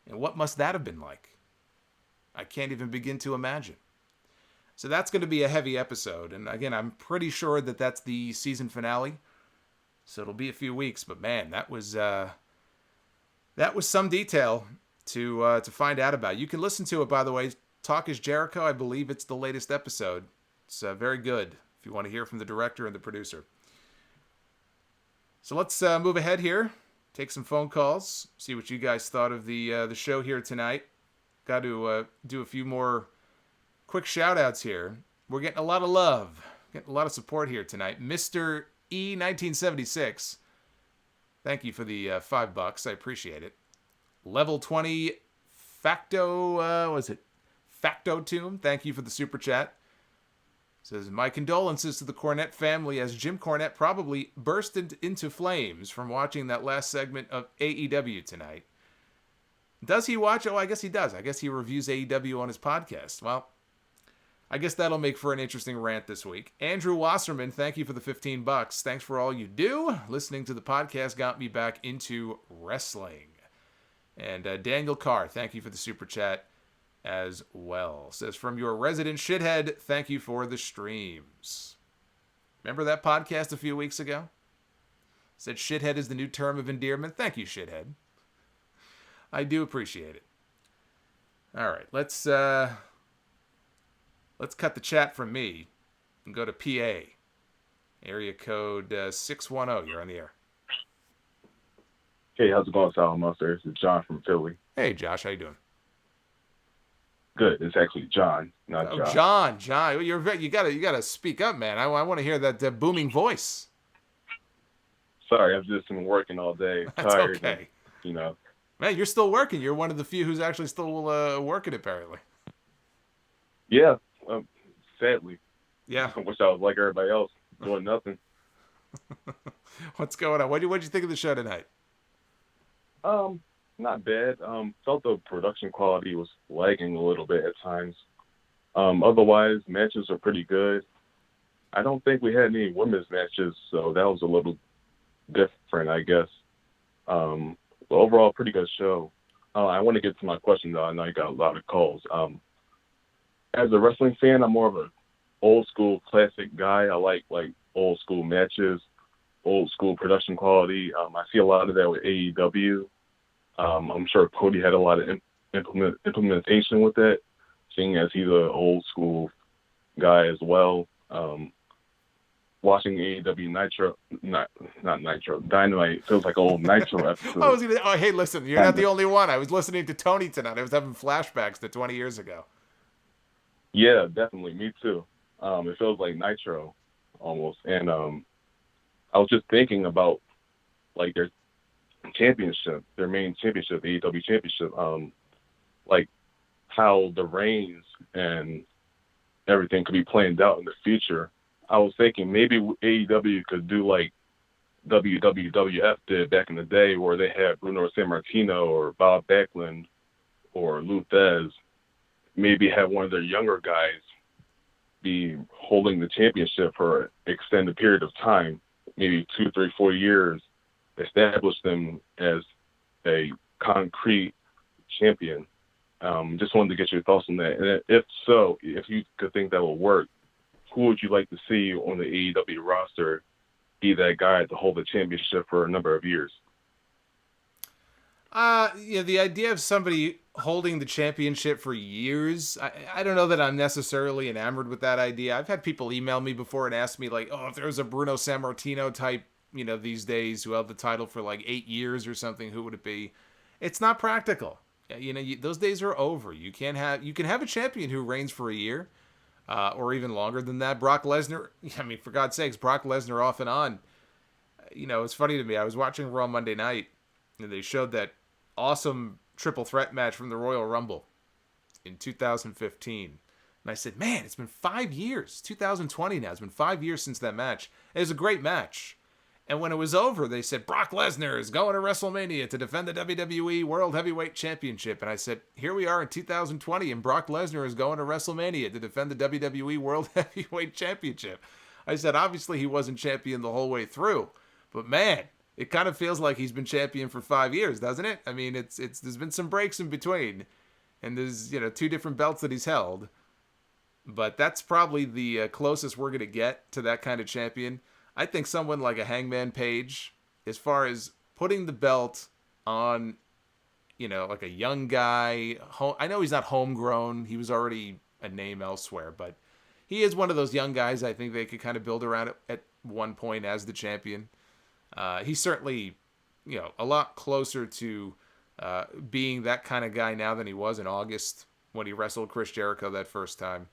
And what must that have been like? I can't even begin to imagine. So that's going to be a heavy episode. And again, I'm pretty sure that that's the season finale. So it'll be a few weeks. But man, that was some detail to find out about. You can listen to it, by the way. Talk is Jericho. I believe it's the latest episode. It's very good if you want to hear from the director and the producer. So let's move ahead here. Take some phone calls. See what you guys thought of the show here tonight. Got to do a few more quick shout-outs here. We're getting a lot of love. Getting a lot of support here tonight. Mr. E1976. Thank you for the $5. I appreciate it. Level 20 Facto, Facto Tomb. Thank you for the super chat. Says, my condolences to the Cornette family as Jim Cornette probably bursted into flames from watching that last segment of AEW tonight. Does he watch? Oh, I guess he does. I guess he reviews AEW on his podcast. Well, I guess that'll make for an interesting rant this week. Andrew Wasserman, thank you for the $15. Thanks for all you do. Listening to the podcast got me back into wrestling. And Daniel Carr, thank you for the super chat as well. Says, from your resident shithead, thank you for the streams. Remember that podcast a few weeks ago? Said shithead is the new term of endearment. Thank you, shithead. I do appreciate it. All right, let's cut the chat from me and go to PA. Area code 610. You're on the air. Hey, how's it going, Solomonster? This is John from Philly. Hey, Josh, how you doing? Good. It's actually John, not John. John. You gotta speak up, man. I want to hear that booming voice. Sorry, I've just been working all day. That's tired. Okay. And, man, you're still working. You're one of the few who's actually still working, apparently. Yeah, sadly. Yeah. I wish I was like everybody else, doing nothing. What's going on? What'd you think of the show tonight? Not bad. Felt the production quality was lagging a little bit at times. Otherwise, matches are pretty good. I don't think we had any women's matches, so that was a little different, I guess. Overall, pretty good show. I want to get to my question, though. I know you got a lot of calls. As a wrestling fan, I'm more of an old school classic guy. I like old school matches, old school production quality. I see a lot of that with AEW. I'm sure Cody had a lot of implementation with that, seeing as he's an old school guy as well. Watching AEW Nitro, not Nitro, Dynamite feels like an old Nitro episode. Hey, listen, you're not the only one. I was listening to Tony tonight. I was having flashbacks to 20 years ago. Yeah, definitely. Me too. It feels like Nitro almost. And I was just thinking about their championship, their main championship, the AEW championship, how the reigns and everything could be planned out in the future. I was thinking maybe AEW could do like WWF did back in the day, where they had Bruno Sammartino or Bob Backlund or Lou Thez maybe have one of their younger guys be holding the championship for an extended period of time, maybe 2, 3, 4 years, establish them as a concrete champion. Just wanted to get your thoughts on that. And if so, if you could think that will work, who would you like to see on the AEW roster be that guy to hold the championship for a number of years? The idea of somebody holding the championship for years, I don't know that I'm necessarily enamored with that idea. I've had people email me before and ask me, like, oh, if there was a Bruno Sammartino type, these days who held the title for like 8 years or something, who would it be? It's not practical. Those days are over. You can have a champion who reigns for a year, or even longer than that. Brock Lesnar, for God's sakes, Brock Lesnar off and on. It's funny to me. I was watching Raw Monday night, and they showed that awesome triple threat match from the Royal Rumble in 2015. And I said, man, it's been 5 years. 2020 now. It's been 5 years since that match. It was a great match. And when it was over, they said, Brock Lesnar is going to WrestleMania to defend the WWE World Heavyweight Championship. And I said, here we are in 2020, and Brock Lesnar is going to WrestleMania to defend the WWE World Heavyweight Championship. I said, obviously he wasn't champion the whole way through. But man, it kind of feels like he's been champion for 5 years, doesn't it? There's been some breaks in between. And there's, 2 different belts that he's held. But that's probably the closest we're going to get to that kind of champion. I think someone like a Hangman Page, as far as putting the belt on, like a young guy. I know he's not homegrown. He was already a name elsewhere, but he is one of those young guys I think they could kind of build around at one point as the champion. He's certainly, a lot closer to being that kind of guy now than he was in August when he wrestled Chris Jericho that first time.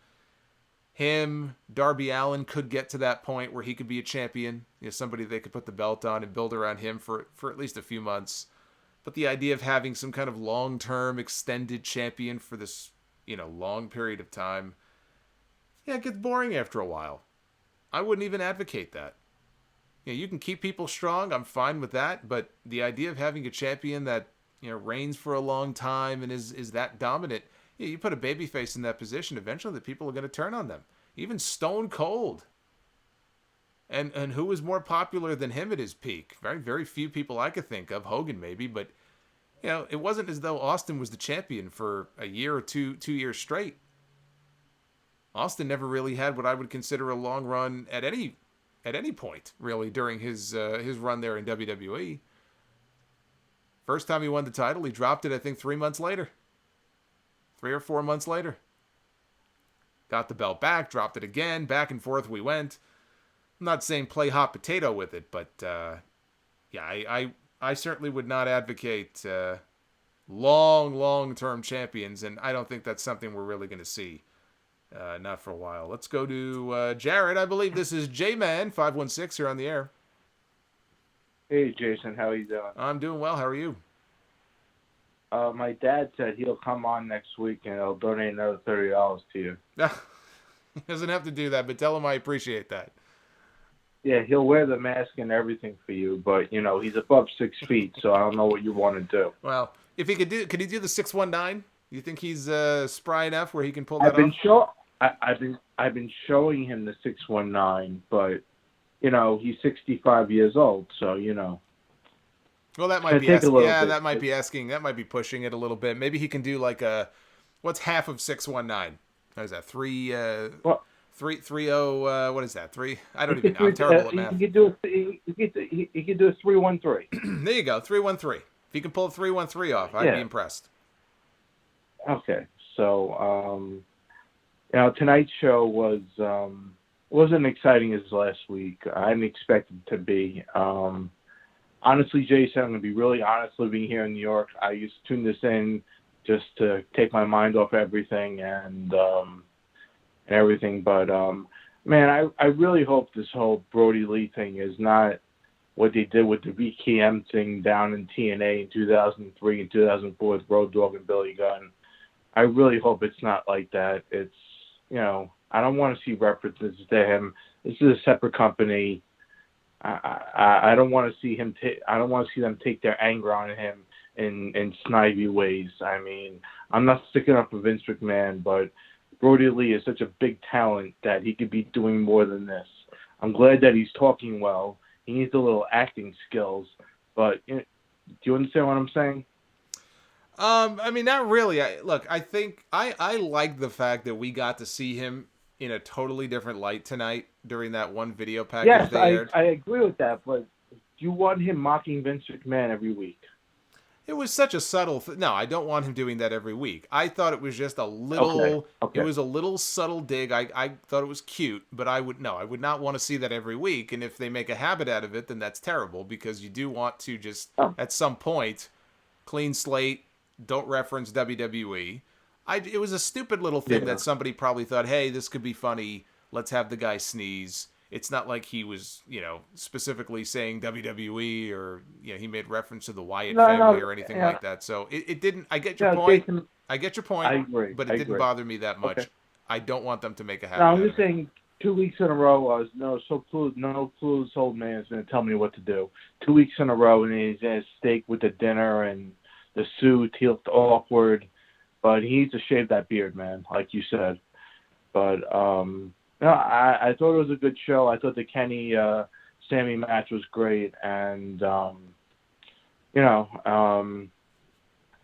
Him, Darby Allin could get to that point where he could be a champion, somebody they could put the belt on and build around him for at least a few months. But the idea of having some kind of long-term extended champion for this, long period of time, it gets boring after a while. I wouldn't even advocate that. You can keep people strong, I'm fine with that, but the idea of having a champion that, reigns for a long time and is that dominant, you put a babyface in that position, eventually the people are going to turn on them. Even Stone Cold. And who was more popular than him at his peak? Very, very few people I could think of. Hogan maybe, but it wasn't as though Austin was the champion for a year or 2 years straight. Austin never really had what I would consider a long run at any point, really, during his run there in WWE. First time he won the title, he dropped it, I think, 3 months later. 3 or 4 months later. Got the belt back, dropped it again, back and forth we went. I'm not saying play hot potato with it, but I certainly would not advocate long-term champions, and I don't think that's something we're really going to see. Not for a while. Let's go to Jared. I believe this is J-Man, 516 here on the air. Hey, Jason. How are you doing? I'm doing well. How are you? My dad said he'll come on next week and he'll donate another $30 to you. He doesn't have to do that, but tell him I appreciate that. Yeah, he'll wear the mask and everything for you, but, he's above 6 feet, so I don't know what you want to do. Well, if he could he do the 619? You think he's spry enough where he can pull that off? I've been showing him the 619, but, he's 65 years old, so, Well, that might be asking. Yeah, that might be asking. That might be pushing it a little bit. Maybe he can do like what's half of 619? What is that? 330. What is that? 3? I don't even know. I'm terrible at math. He could do a 313. There you go, 313. If he can pull a 313 off, I'd be impressed. Okay, so tonight's show wasn't exciting as last week. I didn't expect it to be. Honestly, Jason, I'm going to be really honest. Living here in New York, I used to tune this in just to take my mind off everything and everything. But man, I really hope this whole Brody Lee thing is not what they did with the VKM thing down in TNA in 2003 and 2004 with Road Dogg and Billy Gunn. I really hope it's not like that. It's I don't want to see references to him. This is a separate company. I don't want to see him. I don't want to see them take their anger on him in snivy ways. I mean, I'm not sticking up for Vince McMahon, but Brody Lee is such a big talent that he could be doing more than this. I'm glad that he's talking well. He needs a little acting skills, but do you understand what I'm saying? I mean, not really. I think I like the fact that we got to see him in a totally different light tonight during that one video package Yes, they aired. I agree with that, but do you want him mocking Vince McMahon every week? It was such a subtle no, I don't want him doing that every week. I thought it was just a little Okay. It was a little subtle dig. I thought it was cute, but I would not want to see that every week. And if they make a habit out of it, then that's terrible, because you do want to just at some point clean slate, don't reference WWE. It was a stupid little thing that somebody probably thought, hey, this could be funny. Let's have the guy sneeze. It's not like he was, specifically saying WWE, or he made reference to the Wyatt family or anything like that. So it didn't. I get your point. Jason, I get your point. I agree. But it didn't bother me that much. Okay. I don't want them to make a habit. No, I'm just saying 2 weeks in a row, no clueless old man is going to tell me what to do. 2 weeks in a row, and he's at steak with the dinner and the suit. He looked awkward, but he needs to shave that beard, man, like you said. But no, I thought it was a good show. I thought the Kenny Sammy match was great, and and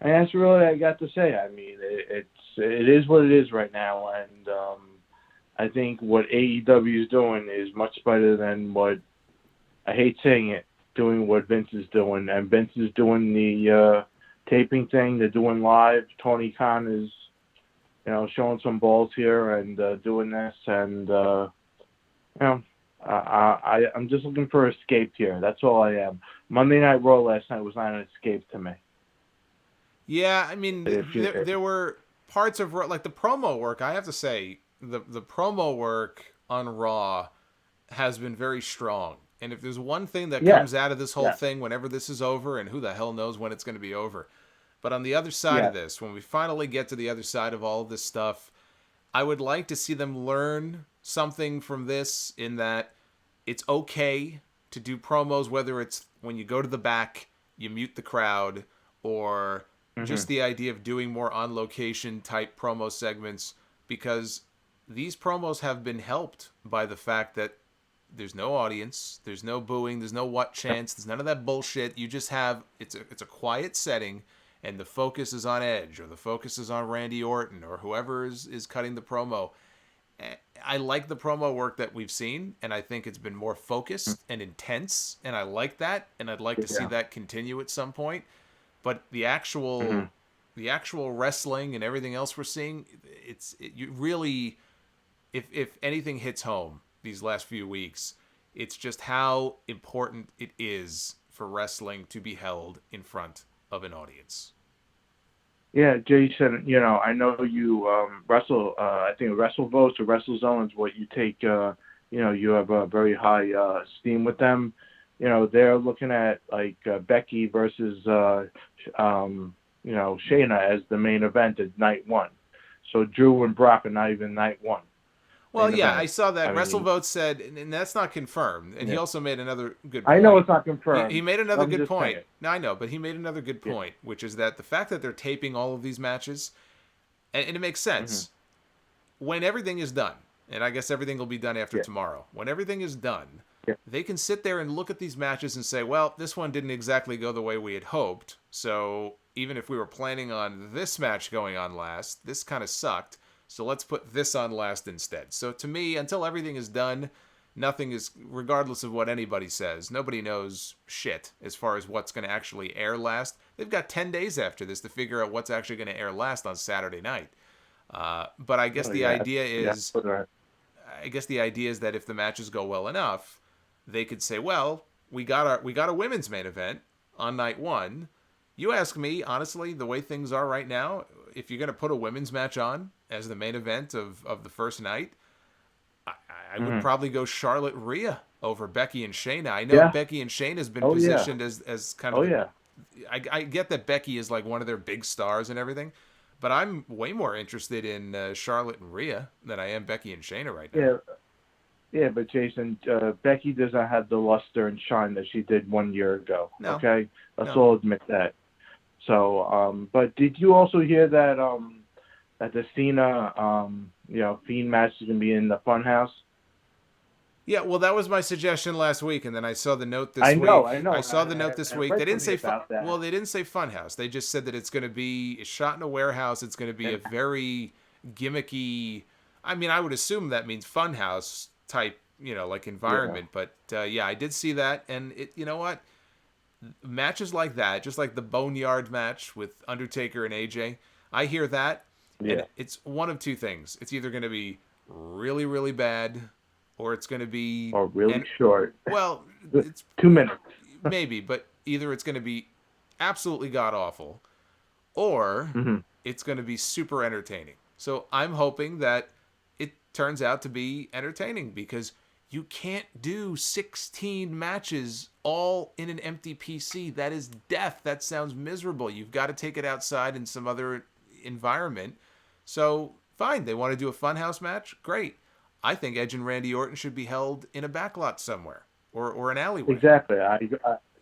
that's really I got to say. I mean, it is what it is right now, and I think what AEW is doing is much better than what, I hate saying it, doing what Vince is doing. And Vince is doing the taping thing. They're doing live. Tony Khan is showing some balls here and doing this, and I'm just looking for an escape here. That's all I am. Monday Night Raw last night was not an escape to me. Yeah, I mean, there were parts of like the promo work. I have to say, the promo work on Raw has been very strong. And if there's one thing that comes out of this whole thing, whenever this is over, and who the hell knows when it's going to be over. But on the other side of this, when we finally get to the other side of all of this stuff, I would like to see them learn something from this, in that it's okay to do promos, whether it's when you go to the back, you mute the crowd, or just the idea of doing more on-location type promo segments, because these promos have been helped by the fact that there's no audience, there's no booing, there's no what chants, there's none of that bullshit. You just have, it's a quiet setting, and the focus is on Edge, or the focus is on Randy Orton, or whoever is cutting the promo. I like the promo work that we've seen, and I think it's been more focused and intense, and I like that, and I'd like to see that continue at some point. But the actual wrestling and everything else we're seeing, you really, if anything hits home these last few weeks, it's just how important it is for wrestling to be held in front of an audience. Yeah, Jason, I know you wrestle, I think WrestleVotes or WrestleZone is what you take, you have a very high esteem with them. They're looking at like Becky versus, Shayna as the main event at night one. So Drew and Brock are not even night one. Well, yeah, I saw that. WrestleVotes said, and that's not confirmed. And he also made another good point. I know it's not confirmed. He made another good point. No, I know, but he made another good point, which is that the fact that they're taping all of these matches, and it makes sense, when everything is done, and I guess everything will be done after tomorrow, when everything is done, they can sit there and look at these matches and say, well, this one didn't exactly go the way we had hoped, so even if we were planning on this match going on last, this kind of sucked. So let's put this on last instead. So to me, until everything is done, nothing is, regardless of what anybody says, nobody knows shit as far as what's going to actually air last. They've got 10 days after this to figure out what's actually going to air last on Saturday night. But I guess the idea is, that if the matches go well enough, they could say, well, we got a women's main event on night one. You ask me, honestly, the way things are right now, if you're going to put a women's match on as the main event of the first night, I would probably go Charlotte Rhea over Becky and Shayna. I know Becky and Shayna has been positioned as kind of... I get that Becky is like one of their big stars and everything, but I'm way more interested in Charlotte and Rhea than I am Becky and Shayna right now. Yeah, but Jason, Becky does not have the luster and shine that she did 1 year ago. No. Okay? Let's all admit that. So, but did you also hear that that the Cena Fiend match is gonna be in the Funhouse? Yeah, well, that was my suggestion last week, and then I saw the note this I week. know, I know. I saw the note this I week. read They didn't say something about that. well, they didn't say Funhouse. They just said that it's going to be shot in a warehouse. It's going to be a very gimmicky. I mean, I would assume that means Funhouse type, like environment. Yeah. But yeah, I did see that, and it. You know what? Matches like that, just like the Boneyard match with Undertaker and AJ, I hear that, and it's one of two things. It's either going to be really, really bad, or it's going to be really short. Well, it's 2 minutes. maybe, but either it's going to be absolutely god awful, or it's going to be super entertaining. So I'm hoping that it turns out to be entertaining, because you can't do 16 matches all in an empty PC. That is death. That sounds miserable. You've got to take it outside in some other environment. So fine, they want to do a Funhouse match? Great. I think Edge and Randy Orton should be held in a backlot somewhere, or an alleyway. Exactly. I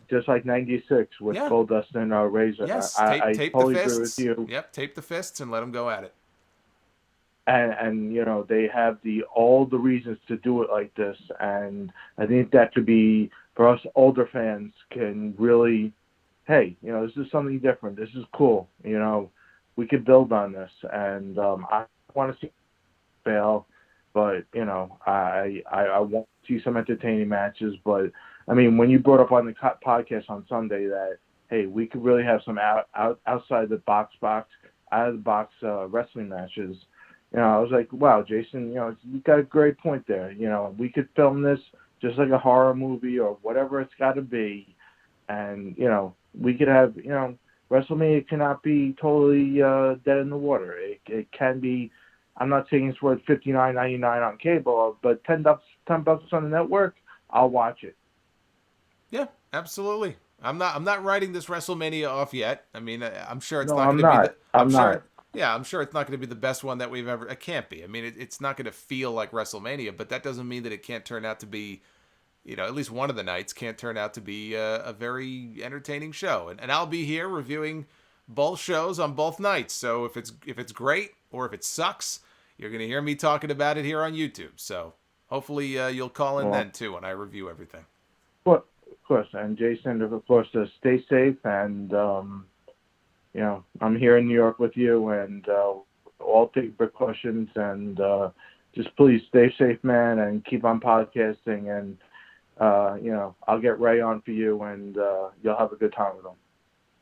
just like '96 with Goldust and Razor. Yes, I tape totally the fists. agree with you. Yep, tape the fists and let them go at it. And they have all the reasons to do it like this, and I think that could be, for us older fans, can really, hey, this is something different. This is cool. We could build on this, and I want to see it fail. But, I want to see some entertaining matches. But, I mean, when you brought up on the podcast on Sunday that, hey, we could really have some outside the box, out-of-the-box wrestling matches, I was like, wow, Jason, you got a great point there. We could film this just like a horror movie or whatever it's got to be. And, we could have, WrestleMania cannot be totally dead in the water. It can be. I'm not saying it's worth $59.99 on cable, but $10 on the network, I'll watch it. Yeah, absolutely. I'm not writing this WrestleMania off yet. I mean, I'm sure it's not going to be. I'm sure it's not going to be the best one that we've ever. It can't be. I mean, it's not going to feel like WrestleMania, but that doesn't mean that it can't turn out to be. At least one of the nights can't turn out to be a very entertaining show, and I'll be here reviewing both shows on both nights. So if it's great or if it sucks, you're going to hear me talking about it here on YouTube. So hopefully you'll call in then too when I review everything. Well, of course. And Jason, of course, stay safe. And, I'm here in New York with you, and all take precautions. And just please stay safe, man, and keep on podcasting. And, I'll get Ray on for you, and you'll have a good time with him.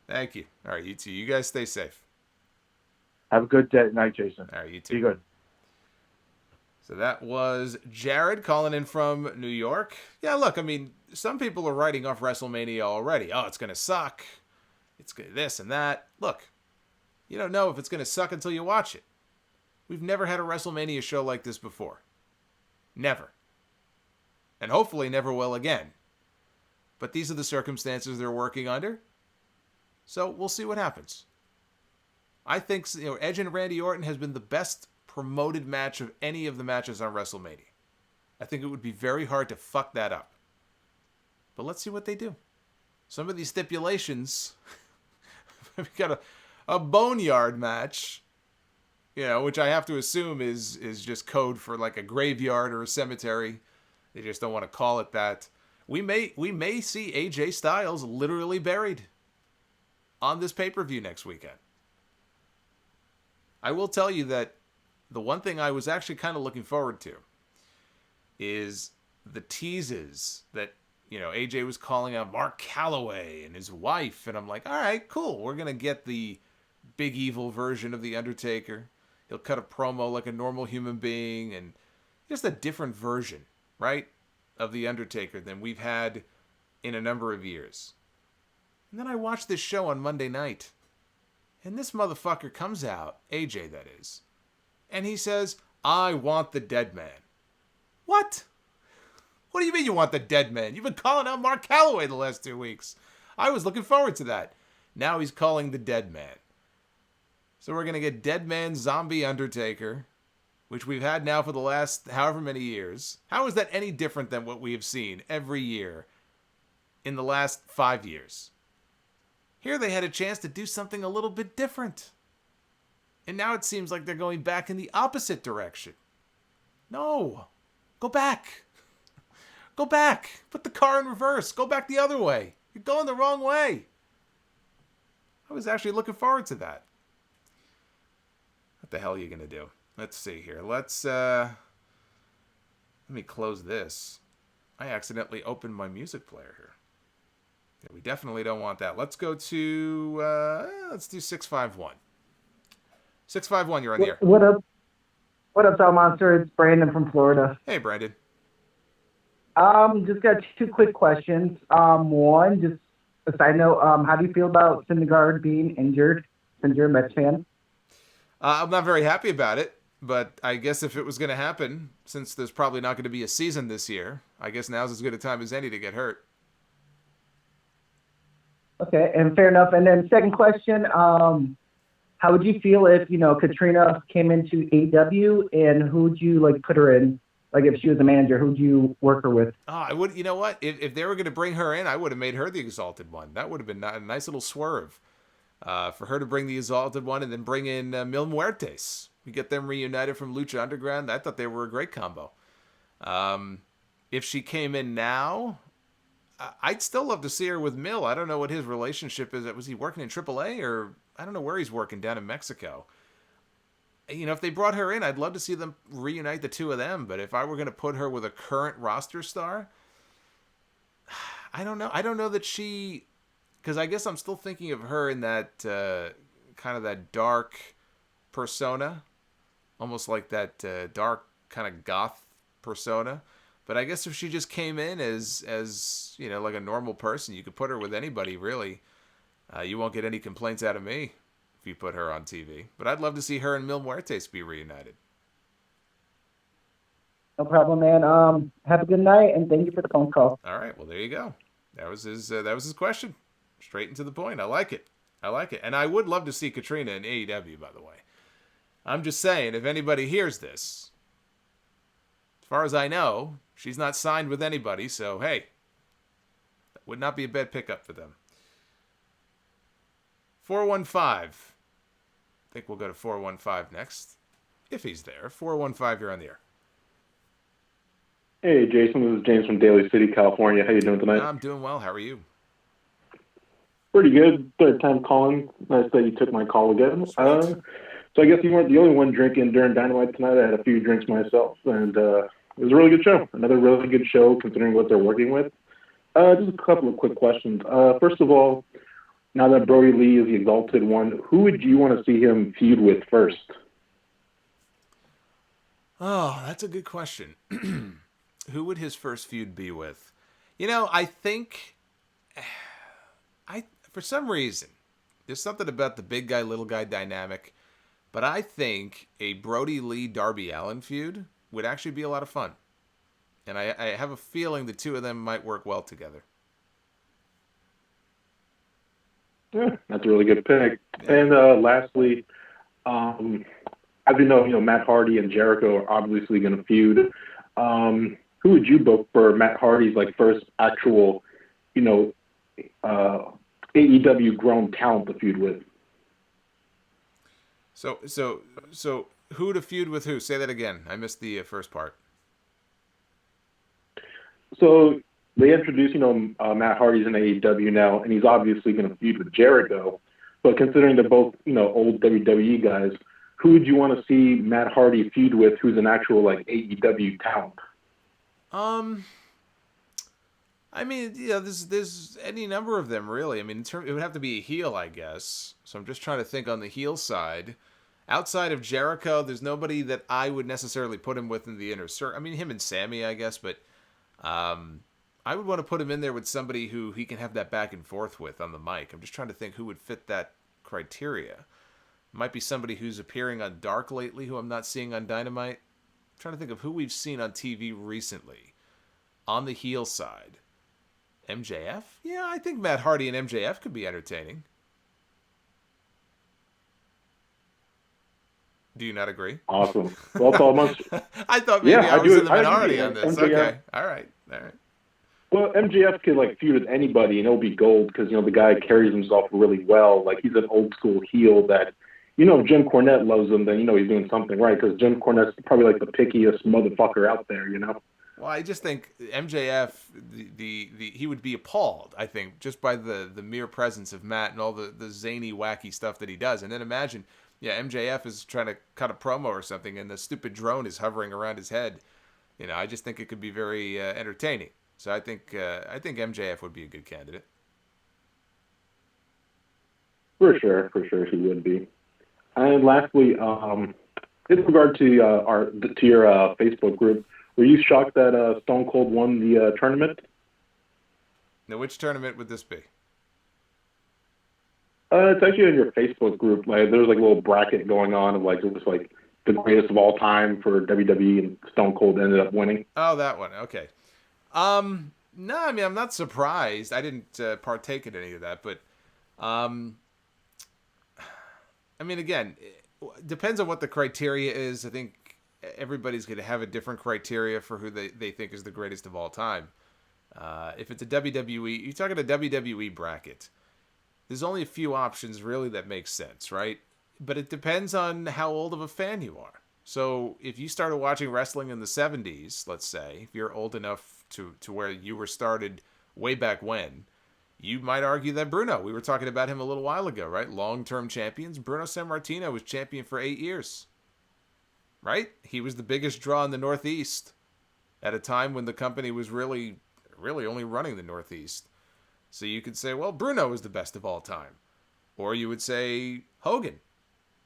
Thank you. All right, you too. You guys stay safe. Have a good night, Jason. All right, you too. Be good. So that was Jared calling in from New York. Yeah, look, I mean, some people are writing off WrestleMania already. Oh, it's going to suck. It's this and that. Look, you don't know if it's going to suck until you watch it. We've never had a WrestleMania show like this before. Never. And hopefully never will again. But these are the circumstances they're working under. So we'll see what happens. I think Edge and Randy Orton has been the best promoted match of any of the matches on WrestleMania. I think it would be very hard to fuck that up. But let's see what they do. Some of these stipulations, we've got a boneyard match, which I have to assume is just code for like a graveyard or a cemetery. They just don't want to call it that. We may see AJ Styles literally buried on this pay-per-view next weekend. I will tell you that the one thing I was actually kind of looking forward to is the teases that, AJ was calling out Mark Calloway and his wife. And I'm like, all right, cool. We're going to get the big evil version of The Undertaker. He'll cut a promo like a normal human being, and just a different version, right, of The Undertaker than we've had in a number of years. And then I watched this show on Monday night, and this motherfucker comes out, AJ that is, and he says, I want the dead man. What? What do you mean you want the dead man? You've been calling out Mark Calloway the last 2 weeks. I was looking forward to that. Now he's calling the dead man. So we're going to get Dead Man Zombie Undertaker, which we've had now for the last however many years. How is that any different than what we have seen every year in the last 5 years? Here they had a chance to do something a little bit different. And now it seems like they're going back in the opposite direction. No. Go back. Go back. Put the car in reverse. Go back the other way. You're going the wrong way. I was actually looking forward to that. What the hell are you going to do? Let's see here. Let me close this. I accidentally opened my music player here. Yeah, we definitely don't want that. Let's go to, let's do 651. 651, you're on the air. What up? What up, Solomonster? It's Brandon from Florida. Hey, Brandon. Just got two quick questions. One, just a side note, how do you feel about Syndergaard being injured since you're a Mets fan? I'm not very happy about it, but I guess if it was going to happen, since there's probably not going to be a season this year, I guess now's as good a time as any to get hurt. Okay, and fair enough. And then second question, how would you feel if, Katrina came into AEW, and who would you, put her in? Like, if she was a manager, who would you work her with? Oh, I would. You know what? If they were going to bring her in, I would have made her the Exalted One. That would have been a nice little swerve for her to bring the Exalted One and then bring in Mil Muertes. We get them reunited from Lucha Underground. I thought they were a great combo. If she came in now, I'd still love to see her with Mil. I don't know what his relationship is. Was he working in AAA, or I don't know where he's working down in Mexico. If they brought her in, I'd love to see them reunite the two of them. But if I were going to put her with a current roster star, I don't know. I don't know that she, because I guess I'm still thinking of her in that kind of that dark persona, almost like that dark kind of goth persona. But I guess if she just came in as like a normal person, you could put her with anybody, really. You won't get any complaints out of me if you put her on TV. But I'd love to see her and Mil Muertes be reunited. No problem, man. Have a good night, and thank you for the phone call. All right, well, there you go. That was his question. Straight and to the point. I like it. And I would love to see Katrina in AEW, by the way. I'm just saying, if anybody hears this, as far as I know, she's not signed with anybody, so hey, that would not be a bad pickup for them. 415. I think we'll go to 415 next, if he's there. 415, you're on the air. Hey, Jason. This is James from Daly City, California. How you doing tonight? I'm doing well. How are you? Pretty good. Third time calling. Nice that you took my call again. So I guess you weren't the only one drinking during Dynamite tonight. I had a few drinks myself, and it was a really good show. Another really good show considering what they're working with. Just a couple of quick questions. First of all, now that Brody Lee is the Exalted One, who would you want to see him feud with first? Oh, that's a good question. Who would his first feud be with? I think, for some reason, there's something about the big guy, little guy dynamic, but I think a Brody Lee, Darby Allin feud would actually be a lot of fun. And I have a feeling the two of them might work well together. Yeah, that's a really good pick. Yeah. And lastly, as we know, Matt Hardy and Jericho are obviously going to feud. Who would you book for Matt Hardy's first actual, AEW grown talent to feud with? So who to feud with who? Say that again. I missed the first part. So they introduced, Matt Hardy's in AEW now, and he's obviously going to feud with Jericho. But considering they're both, old WWE guys, who would you want to see Matt Hardy feud with who's an actual, AEW talent? There's any number of them, really. It would have to be a heel, I guess. So I'm just trying to think on the heel side. Outside of Jericho, there's nobody that I would necessarily put him with in the inner circle. Him and Sammy, I guess, but I would want to put him in there with somebody who he can have that back and forth with on the mic. I'm just trying to think who would fit that criteria. Might be somebody who's appearing on Dark lately, who I'm not seeing on Dynamite. I'm trying to think of who we've seen on TV recently on the heel side. MJF? Yeah, I think Matt Hardy and MJF could be entertaining. Do you not agree? Well, MJF could like feud with anybody and it'll be gold because the guy carries himself really well. Like he's an old school heel that, if Jim Cornette loves him, then he's doing something right because Jim Cornette's probably like the pickiest motherfucker out there. Well, I just think MJF, he would be appalled, I think, just by the mere presence of Matt and all the zany, wacky stuff that he does. And then imagine, MJF is trying to cut a promo or something, and the stupid drone is hovering around his head. I just think it could be very entertaining. So I think MJF would be a good candidate. For sure, he would be. And lastly, in regard to your Facebook group, were you shocked that Stone Cold won the tournament? Now, which tournament would this be? It's actually in your Facebook group. Like, there's like a little bracket going on of like it was like the greatest of all time for WWE, and Stone Cold ended up winning. Oh, that one. Okay. No, I mean I'm not surprised. I didn't partake in any of that, but I mean again, it depends on what the criteria is. I think everybody's going to have a different criteria for who they think is the greatest of all time. If it's a WWE, you're talking a WWE bracket. There's only a few options really that make sense, right? But it depends on how old of a fan you are. So if you started watching wrestling in the 70s, let's say, if you're old enough to where you were started way back when, you might argue that Bruno, we were talking about him a little while ago, right? Long-term champions. Bruno Sammartino was champion for 8 years. Right? He was the biggest draw in the Northeast at a time when the company was really only running the Northeast. So you could say, well, Bruno is the best of all time. Or you would say Hogan.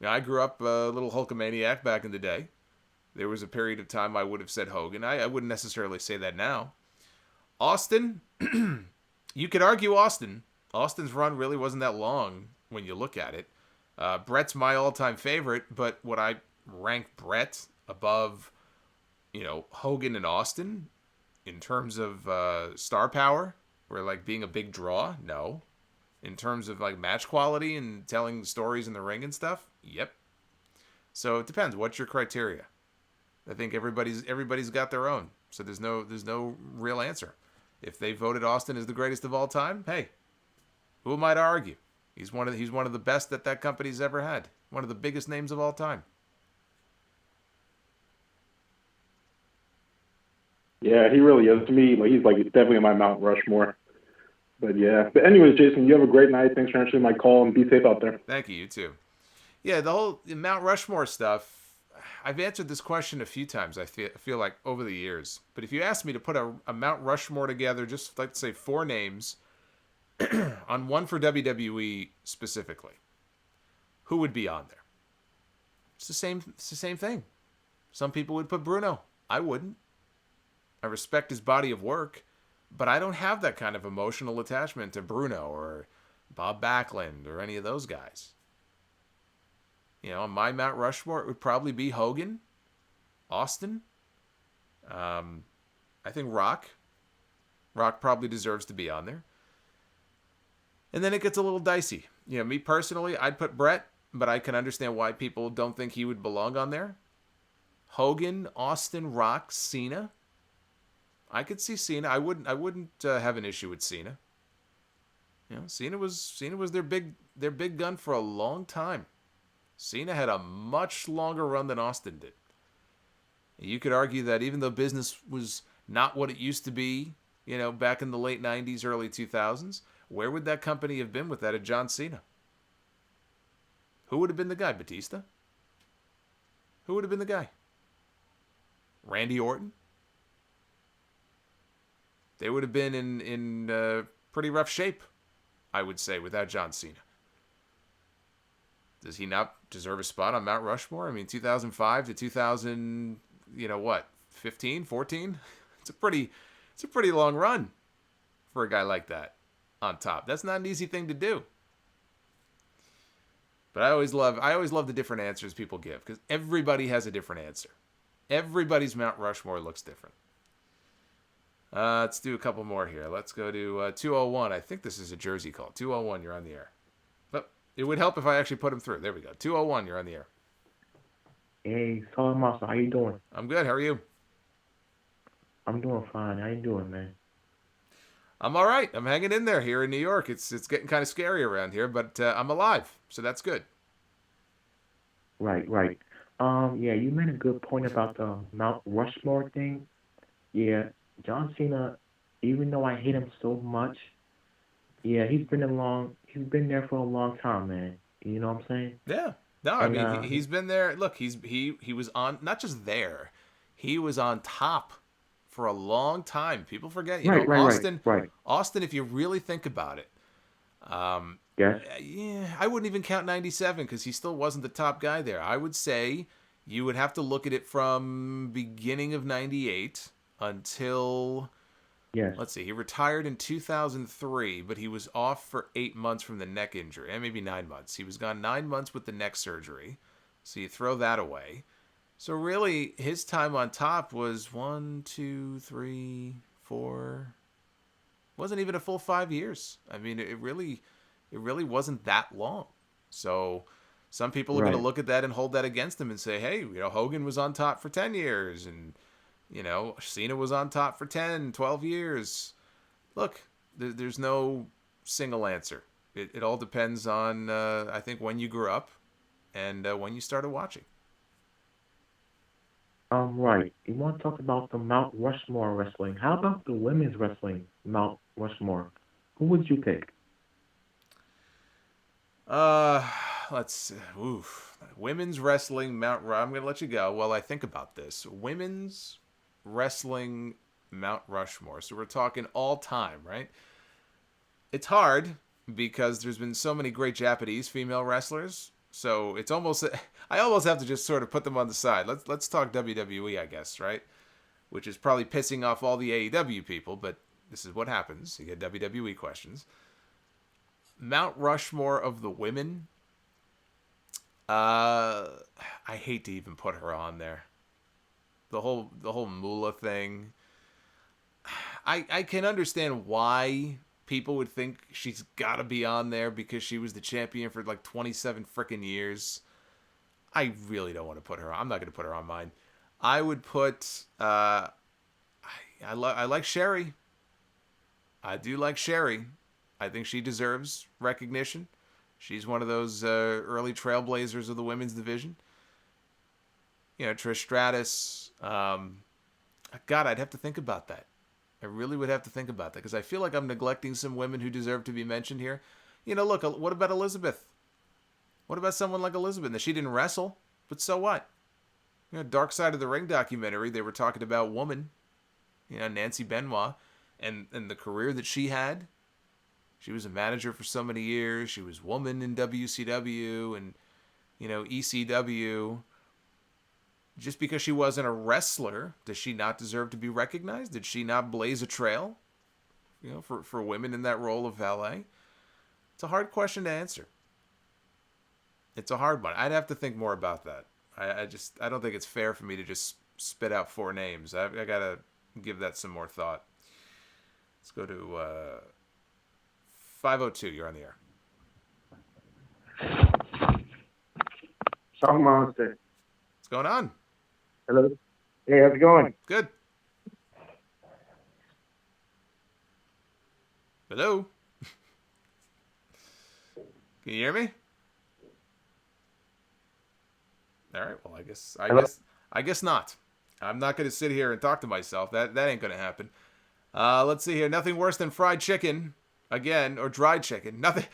Now, I grew up a little Hulkamaniac back in the day. There was a period of time I would have said Hogan. I wouldn't necessarily say that now. Austin, you could argue Austin. Austin's run really wasn't that long when you look at it. Bret's my all-time favorite, but would I rank Bret above, Hogan and Austin in terms of star power or like being a big draw? No. In terms of like match quality and telling stories in the ring and stuff? Yep. So it depends. What's your criteria? I think everybody's got their own. So there's no real answer. If they voted Austin as the greatest of all time, hey, who am I to argue? He's one of the best that company's ever had. One of the biggest names of all time. Yeah, he really is. To me, he's definitely in my Mount Rushmore. But yeah. But anyways, Jason, you have a great night. Thanks for answering my call, and be safe out there. Thank you. You too. Yeah, the whole Mount Rushmore stuff, I've answered this question a few times, I feel like, over the years. But if you asked me to put a Mount Rushmore together, just like to say 4 names, on one for WWE specifically, who would be on there? It's the same thing. Some people would put Bruno. I wouldn't. I respect his body of work, but I don't have that kind of emotional attachment to Bruno or Bob Backlund or any of those guys. On my Mount Rushmore, it would probably be Hogan, Austin. I think Rock. Rock probably deserves to be on there. And then it gets a little dicey. Me personally, I'd put Bret, but I can understand why people don't think he would belong on there. Hogan, Austin, Rock, Cena. I could see Cena. I wouldn't have an issue with Cena. Cena was their big gun for a long time. Cena had a much longer run than Austin did. You could argue that even though business was not what it used to be, back in the late 90s, early 2000s, where would that company have been without a John Cena? Who would have been the guy? Batista? Who would have been the guy? Randy Orton? They would have been in pretty rough shape, I would say, without John Cena. Does he not deserve a spot on Mount Rushmore? I mean, 2005 to 2000, 15, 14? It's a pretty long run for a guy like that on top. That's not an easy thing to do. But I always love the different answers people give because everybody has a different answer. Everybody's Mount Rushmore looks different. Let's do a couple more here. Let's go to 201. I think this is a Jersey call. 201, you're on the air. But it would help if I actually put him through. There we go. 201, you're on the air. Hey, Solomonster, how you doing? I'm good. How are you? I'm doing fine. How you doing, man? I'm all right. I'm hanging in there here in New York. It's getting kind of scary around here, but I'm alive, so that's good. Right, right. Yeah, you made a good point about the Mount Rushmore thing. Yeah, John Cena, even though I hate him so much, yeah, he's been there for a long time, man. You know what I'm saying? Yeah. No, I And mean he's been there. Look, he was on not just there, he was on top for a long time. People forget, right, right, Austin. right, right. Austin, if you really think about it, Yes. yeah, I wouldn't even count '97 because he still wasn't the top guy there. I would say you would have to look at it from beginning of '98 until. Yes. Let's see. He retired in 2003, but he was off for 8 months from the neck injury, and maybe 9 months. He was gone 9 months with the neck surgery, so you throw that away. So really, his time on top was 1, 2, 3, 4. Wasn't even a full 5 years. I mean, it really wasn't that long. So some people are going to look at that and hold that against him and say, hey, Hogan was on top for 10 years, and Cena was on top for 10, 12 years. Look, there's no single answer. It all depends on, I think, when you grew up and when you started watching. Right. You want to talk about the Mount Rushmore wrestling? How about the women's wrestling Mount Rushmore? Who would you pick? Let's women's wrestling Mount. I'm gonna let you go while I think about this. Women's wrestling Mount Rushmore. So we're talking all time, right? It's hard because there's been so many great Japanese female wrestlers. So it's almost I almost have to just sort of put them on the side. Let's talk WWE, I guess, right? Which is probably pissing off all the AEW people, but this is what happens. You get WWE questions. Mount Rushmore of the women. I hate to even put her on there. The whole Moolah thing. I can understand why people would think she's got to be on there because she was the champion for like 27 freaking years. I really don't want to put her on. I'm not going to put her on mine. I would put I like Sherry. I do like Sherry. I think she deserves recognition. She's one of those early trailblazers of the women's division. Trish Stratus. God, I'd have to think about that. I really would have to think about that because I feel like I'm neglecting some women who deserve to be mentioned here. Look, what about Elizabeth? What about someone like Elizabeth? Now, she didn't wrestle, but so what? Dark Side of the Ring documentary, they were talking about woman, Nancy Benoit, and the career that she had. She was a manager for so many years. She was woman in WCW and, ECW. Just because she wasn't a wrestler, does she not deserve to be recognized? Did she not blaze a trail, for women in that role of valet? It's a hard question to answer. It's a hard one. I'd have to think more about that. I don't think it's fair for me to just spit out 4 names. I got to give that some more thought. Let's go to 502. You're on the air. Solomonster. What's going on? Hello. Hey, how's it going? Good. Hello? Can you hear me? All right. Well, I guess not. I'm not going to sit here and talk to myself. That ain't going to happen. Let's see here. Nothing worse than fried chicken again, or dried chicken. Nothing.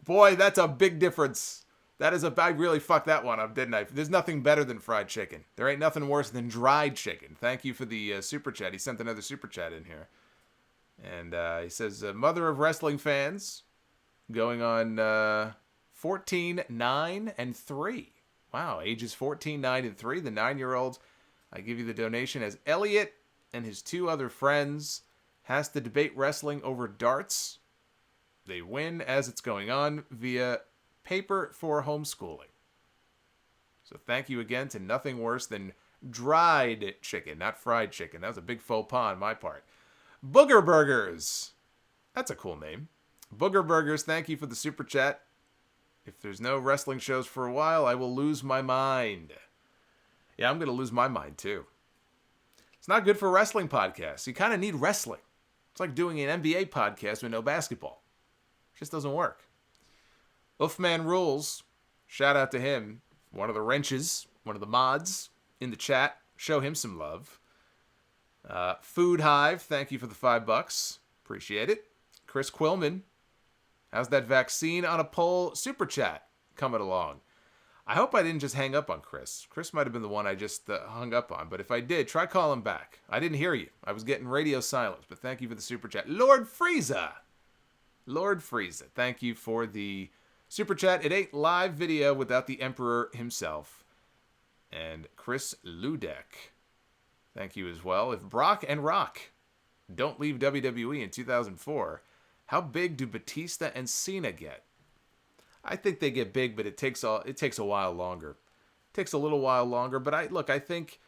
Boy, that's a big difference. I really fucked that one up, didn't I? There's nothing better than fried chicken. There ain't nothing worse than dried chicken. Thank you for the super chat. He sent another super chat in here. And he says, mother of wrestling fans, going on 14, 9, and 3. Wow, ages 14, 9, and 3. The 9-year-old, I give you the donation, as Elliot and his 2 other friends has to debate wrestling over darts. They win as it's going on via paper for homeschooling. So thank you again to Nothing Worse Than Dried Chicken, not fried chicken. That was a big faux pas on my part. Booger Burgers. That's a cool name. Booger Burgers, thank you for the super chat. If there's no wrestling shows for a while, I will lose my mind. Yeah, I'm going to lose my mind too. It's not good for wrestling podcasts. You kind of need wrestling. It's like doing an NBA podcast with no basketball. It just doesn't work. Uffman Rules, shout out to him. One of the wrenches, one of the mods in the chat. Show him some love. Food Hive, thank you for the $5. Appreciate it. Chris Quillman, how's that vaccine on a poll super chat coming along? I hope I didn't just hang up on Chris. Chris might have been the one I just hung up on, but if I did, try calling back. I didn't hear you. I was getting radio silence, but thank you for the super chat. Lord Frieza, thank you for the super chat. It ain't live video without the Emperor himself. And Chris Ludek, thank you as well. If Brock and Rock don't leave WWE in 2004, how big do Batista and Cena get? I think they get big, but it takes a while longer. It takes a little while longer, but I think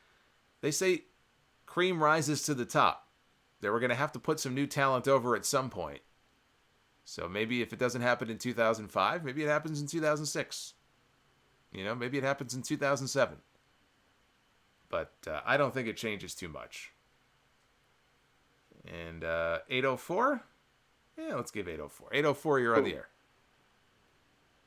they say cream rises to the top. They were going to have to put some new talent over at some point. So maybe if it doesn't happen in 2005, maybe it happens in 2006. Maybe it happens in 2007. But I don't think it changes too much. And 804? Yeah, let's give 804. 804, you're on the air.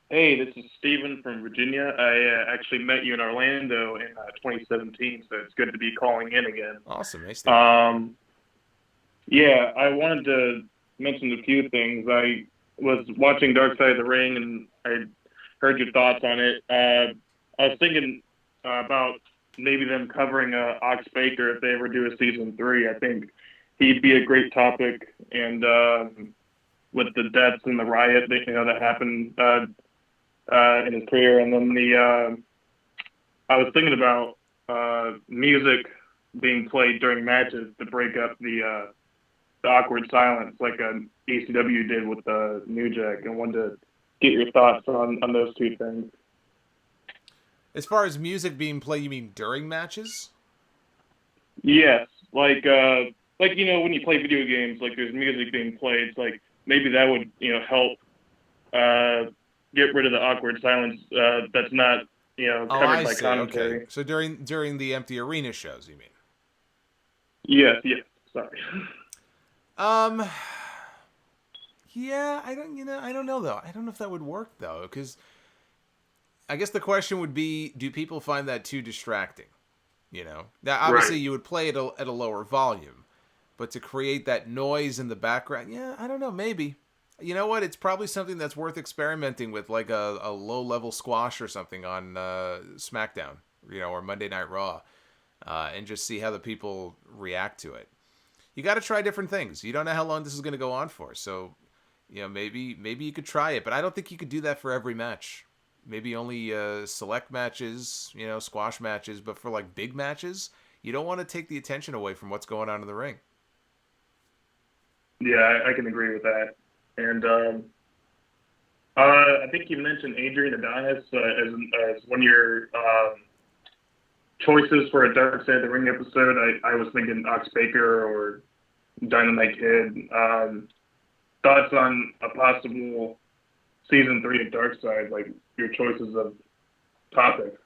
Hey, this is Steven from Virginia. I actually met you in Orlando in 2017, so it's good to be calling in again. Awesome. Hey, Steven. Yeah, I wanted to mention a few things. I was watching Dark Side of the Ring, and I heard your thoughts on it. I was thinking about maybe them covering Ox Baker if they ever do a season 3. I think he'd be a great topic, and with the deaths and the riot that happened in his career, and then I was thinking about music being played during matches to break up the awkward silence, like ECW did with New Jack, and wanted to get your thoughts on those two things. As far as music being played, you mean during matches? Yes, like when you play video games, like there's music being played. It's like maybe that would help get rid of the awkward silence that's not covered by commentary. Okay. So during the empty arena shows, you mean? Yes. Sorry. Yeah, I don't know though. I don't know if that would work though, because I guess the question would be, do people find that too distracting? Now obviously Right. You would play it at a lower volume, but to create that noise in the background, yeah, I don't know, maybe. You know what? It's probably something that's worth experimenting with, like a low-level squash or something on SmackDown, or Monday Night Raw, and just see how the people react to it. You got to try different things. You don't know how long this is going to go on for, so maybe you could try it, but I don't think you could do that for every match. Maybe only select matches, squash matches, but for like big matches, you don't want to take the attention away from what's going on in the ring. Yeah, I can agree with that. And I think you mentioned Adrian Adonis as one of your choices for a Dark Side of the Ring episode. I was thinking Ox Baker or Dynamite Kid. Thoughts on a possible season 3 of Dark Side, like your choices of topics?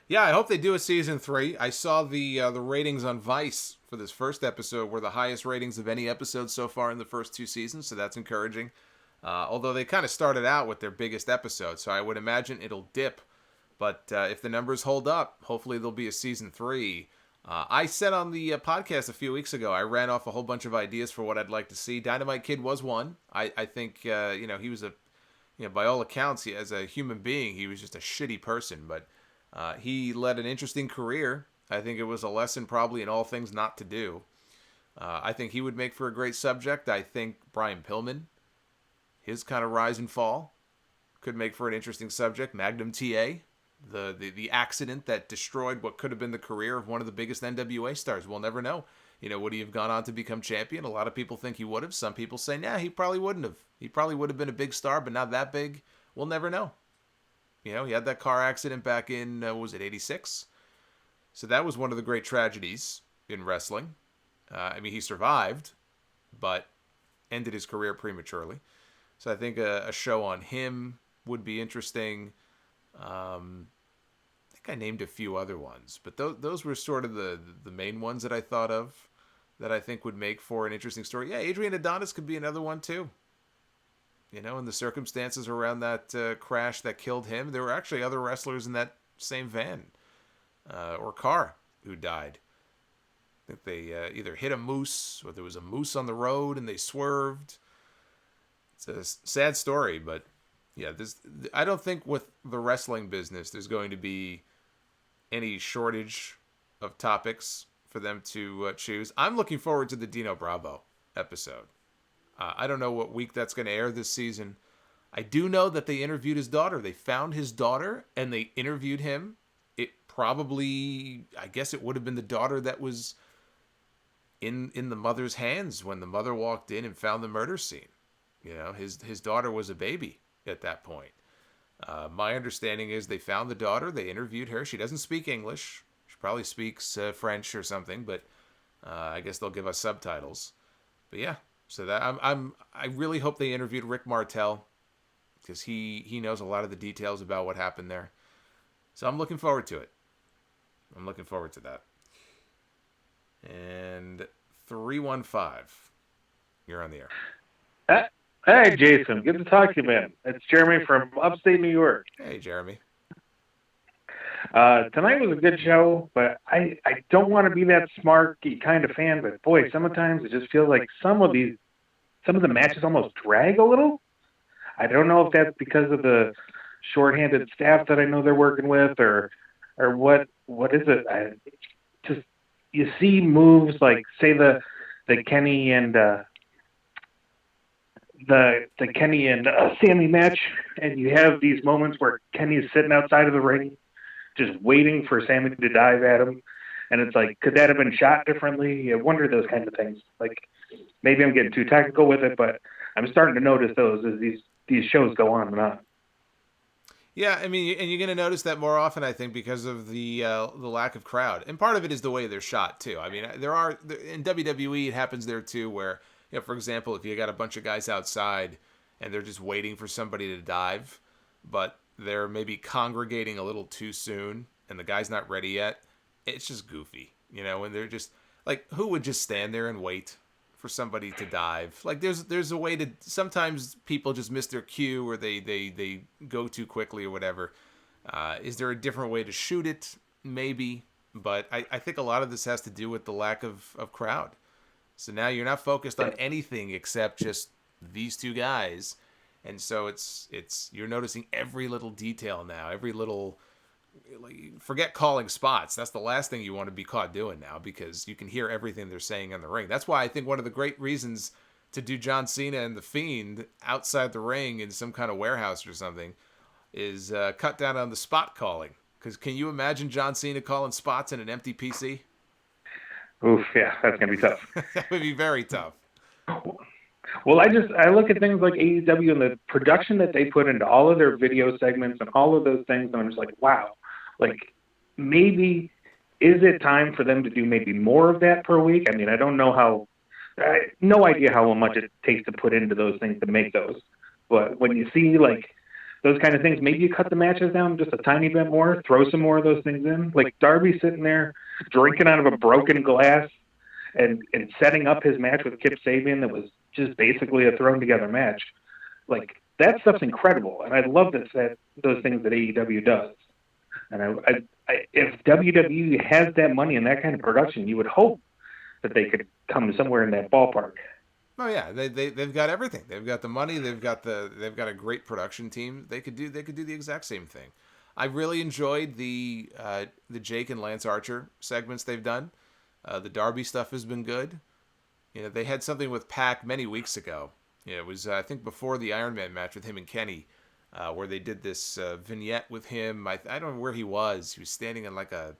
Yeah, I hope they do a season 3. I saw the ratings on Vice for this first episode were the highest ratings of any episode so far in the first 2 seasons, so that's encouraging. Although they kind of started out with their biggest episode, so I would imagine it'll dip. But if the numbers hold up, hopefully there'll be a season 3. I said on the podcast a few weeks ago, I ran off a whole bunch of ideas for what I'd like to see. Dynamite Kid was one. I think he was by all accounts, as a human being, he was just a shitty person, but he led an interesting career. I think it was a lesson probably in all things not to do. I think he would make for a great subject. I think Brian Pillman, his kind of rise and fall, could make for an interesting subject. Magnum TA, the accident that destroyed what could have been the career of one of the biggest NWA stars. We'll never know. Would he have gone on to become champion? A lot of people think he would have. Some people say, nah, he probably wouldn't have. He probably would have been a big star, but not that big. We'll never know. He had that car accident back in, was it 86? So that was one of the great tragedies in wrestling. He survived, but ended his career prematurely. So I think a show on him would be interesting. I think I named a few other ones, but those were sort of the main ones that I thought of. that I think would make for an interesting story. Yeah, Adrian Adonis could be another one too. You know, in the circumstances around that crash that killed him, there were actually other wrestlers in that same van or car who died. I think they either hit a moose or there was a moose on the road and they swerved. It's a sad story, but yeah, I don't think with the wrestling business there's going to be any shortage of topics for them to choose. I'm looking forward to the Dino Bravo episode. I don't know what week that's going to air this season. I do know that they interviewed his daughter. They found his daughter and they interviewed him. It probably, I guess it would have been the daughter that was in the mother's hands when the mother walked in and found the murder scene. You know, his daughter was a baby at that point. My understanding is they found the daughter. They interviewed her. She doesn't speak English. She probably speaks French or something, but I guess they'll give us subtitles. But yeah. So that I really hope they interviewed Rick Martel because he knows a lot of the details about what happened there. So I'm looking forward to it. I'm looking forward to that. And 315, you're on the air. Hey, Jason. Good to talk to you, man. It's Jeremy from upstate New York. Hey, Jeremy. Tonight was a good show, but I don't want to be that smarky kind of fan, but boy, sometimes it just feels like some of the matches almost drag a little. I don't know if that's because of the shorthanded staff that I know they're working with or what is it? You see moves like say the Kenny and the Kenny and Sammy match, and you have these moments where Kenny is sitting outside of the ring just waiting for Sammy to dive at him. And it's like, could that have been shot differently? I wonder those kinds of things. Like, maybe I'm getting too technical with it, but I'm starting to notice those as these shows go on and on. Yeah, I mean, and you're going to notice that more often, I think, because of the lack of crowd. And part of it is the way they're shot, too. I mean, in WWE, it happens there, too, where, you know, for example, if you got a bunch of guys outside and they're just waiting for somebody to dive, but they're maybe congregating a little too soon and the guy's not ready yet, it's just goofy, you know, when they're just like, who would just stand there and wait for somebody to dive? Like there's a way to, sometimes people just miss their cue or they go too quickly or whatever. Is there a different way to shoot it? Maybe, but I think a lot of this has to do with the lack of crowd. So now you're not focused on anything except just these two guys. And so it's you're noticing every little detail now, every little, like, forget calling spots. That's the last thing you want to be caught doing now because you can hear everything they're saying in the ring. That's why I think one of the great reasons to do John Cena and The Fiend outside the ring in some kind of warehouse or something is cut down on the spot calling. Because can you imagine John Cena calling spots in an empty PC? Oof, yeah, that's going to be tough. That would be very tough. Well, I look at things like AEW and the production that they put into all of their video segments and all of those things, and I'm just like, wow. Like, maybe, is it time for them to do maybe more of that per week? I mean, I don't know no idea how much it takes to put into those things to make those. But when you see, like, those kind of things, maybe you cut the matches down just a tiny bit more, throw some more of those things in. Like, Darby sitting there drinking out of a broken glass and setting up his match with Kip Sabian that was just basically a thrown together match. Like, that stuff's incredible, and I love that those things that AEW does. And if WWE has that money and that kind of production, you would hope that they could come somewhere in that ballpark. Oh yeah, they've got everything. They've got the money. They've got a great production team. They could do the exact same thing. I really enjoyed the Jake and Lance Archer segments they've done. The Darby stuff has been good. You know, they had something with Pac many weeks ago. You know, it was I think before the Iron Man match with him and Kenny, where they did this vignette with him. I don't know where he was. He was standing in like a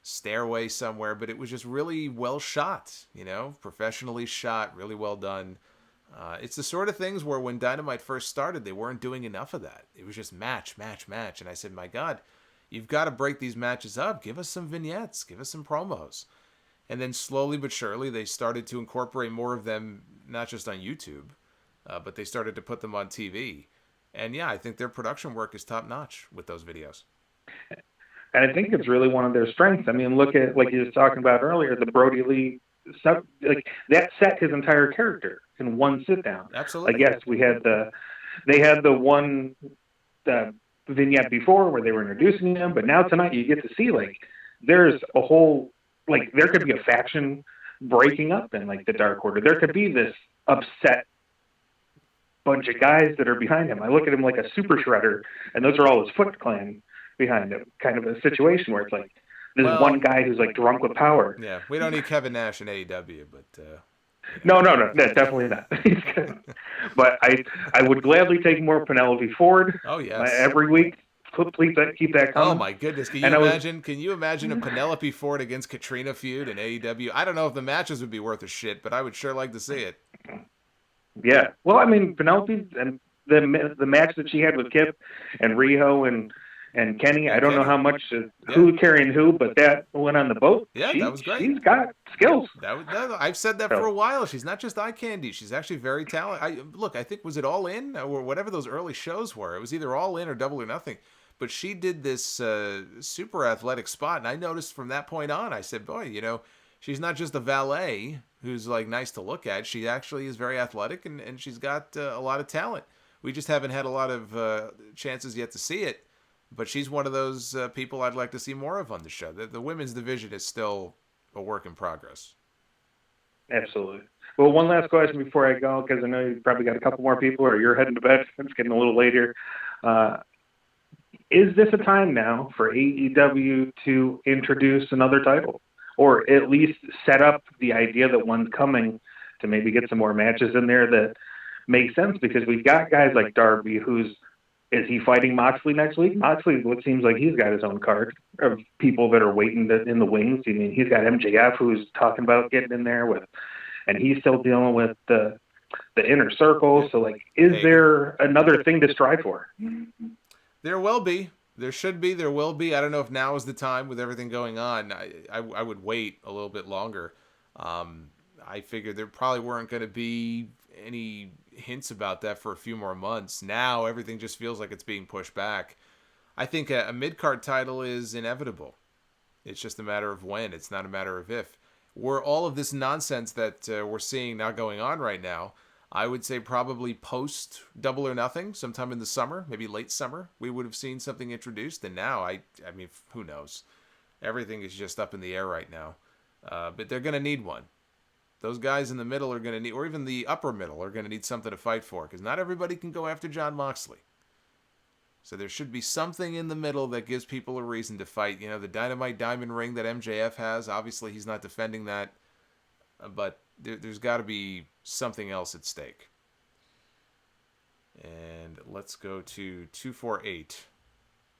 stairway somewhere, but it was just really well shot. You know, professionally shot, really well done. It's the sort of things where when Dynamite first started, they weren't doing enough of that. It was just match. And I said, my God, you've got to break these matches up. Give us some vignettes. Give us some promos. And then slowly but surely, they started to incorporate more of them, not just on YouTube, but they started to put them on TV. And yeah, I think their production work is top notch with those videos. And I think it's really one of their strengths. I mean, look at, like you were talking about earlier, the Brody Lee like that set his entire character in one sit down. Absolutely. Like, yes, they had the one vignette before where they were introducing him, but now tonight you get to see, like, there's a whole, like, there could be a faction breaking up in, like, the Dark Order. There could be this upset bunch of guys that are behind him. I look at him like a super shredder, and those are all his Foot Clan behind him. Kind of a situation where it's like there's one guy who's like drunk with power. Yeah, we don't need Kevin Nash in AEW, but no, definitely not. But I would gladly take more Penelope Ford. Oh yes, every week. Please keep that coming. Oh my goodness! Can you imagine a Penelope Ford against Katrina feud in AEW? I don't know if the matches would be worth a shit, but I would sure like to see it. Yeah. Well, I mean, Penelope and the match that she had with Kip and Riho and Kenny, I don't know how much who carrying who, but that went on the boat. Yeah, that was great. She's got skills. I've said that for a while. She's not just eye candy. She's actually very talented. I think, was it All In or whatever those early shows were? It was either All In or Double or Nothing. But she did this super athletic spot, and I noticed from that point on, I said, boy, she's not just a valet who's like nice to look at. She actually is very athletic, and she's got a lot of talent. We just haven't had a lot of chances yet to see it. But she's one of those people I'd like to see more of on the show. The women's division is still a work in progress. Absolutely. Well, one last question before I go, because I know you've probably got a couple more people, or you're heading to bed. It's getting a little late here. Is this a time now for AEW to introduce another title? Or at least set up the idea that one's coming, to maybe get some more matches in there that make sense? Because we've got guys like Darby, is he fighting Moxley next week? Moxley, it seems like he's got his own card of people that are waiting in the wings. I mean, he's got MJF who's talking about getting in there and he's still dealing with the inner circle. So, like, is there another thing to strive for? There will be. There should be. There will be. I don't know if now is the time with everything going on. I would wait a little bit longer. I figured there probably weren't going to be any hints about that for a few more months. Now everything just feels like it's being pushed back. I think a mid-card title is inevitable. It's just a matter of when. It's not a matter of if. Were all of this nonsense that we're seeing now going on right now, I would say probably post Double or Nothing, sometime in the summer, maybe late summer, we would have seen something introduced. And now, I mean, who knows? Everything is just up in the air right now. But they're going to need one. Those guys in the middle are going to need, or even the upper middle, are going to need something to fight for, because not everybody can go after Jon Moxley. So there should be something in the middle that gives people a reason to fight. The Dynamite Diamond Ring that MJF has, obviously he's not defending that, but there's got to be something else at stake. And let's go to 248.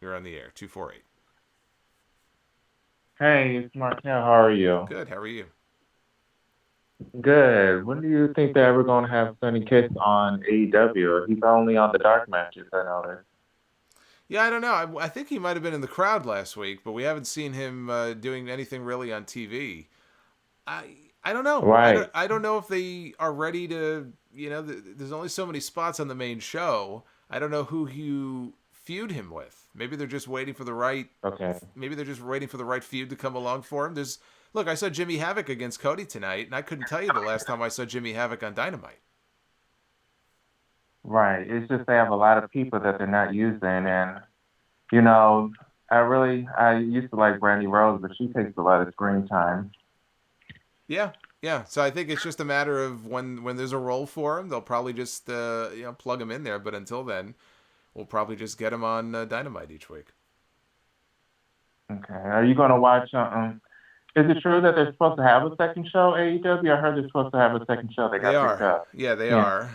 You're on the air, 248. Hey, it's Martel. How are you? Good, how are you? Good. When do you think they're ever going to have Sonny Kiss on AEW? He's only on the dark matches, I noticed. Yeah, I don't know. I think he might have been in the crowd last week, but we haven't seen him doing anything really on TV. I don't know. Right. I don't know if they are ready to, there's only so many spots on the main show. I don't know who you feud him with. Maybe they're just waiting for the right. Okay. Maybe they're just waiting for the right feud to come along for him. Look, I saw Jimmy Havoc against Cody tonight, and I couldn't tell you the last time I saw Jimmy Havoc on Dynamite. Right. It's just they have a lot of people that they're not using, and I used to like Brandy Rose, but she takes a lot of screen time. Yeah. So I think it's just a matter of when there's a role for him, they'll probably just plug him in there. But until then, we'll probably just get him on Dynamite each week. Okay. Are you going to watch? Is it true that they're supposed to have a second show, AEW? I heard they're supposed to have a second show. They are. Yeah, they are.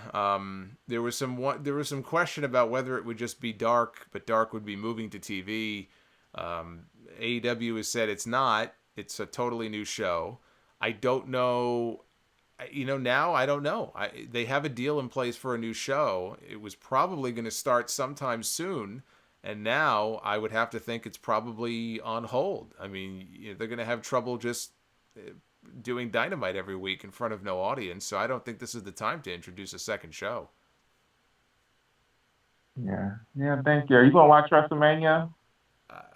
There was some question about whether it would just be dark, but dark would be moving to TV. AEW has said it's not. It's a totally new show. I don't know. Now I don't know. They have a deal in place for a new show. It was probably going to start sometime soon. And now I would have to think it's probably on hold. I mean, they're going to have trouble just doing Dynamite every week in front of no audience. So I don't think this is the time to introduce a second show. Yeah. Thank you. Are you going to watch WrestleMania?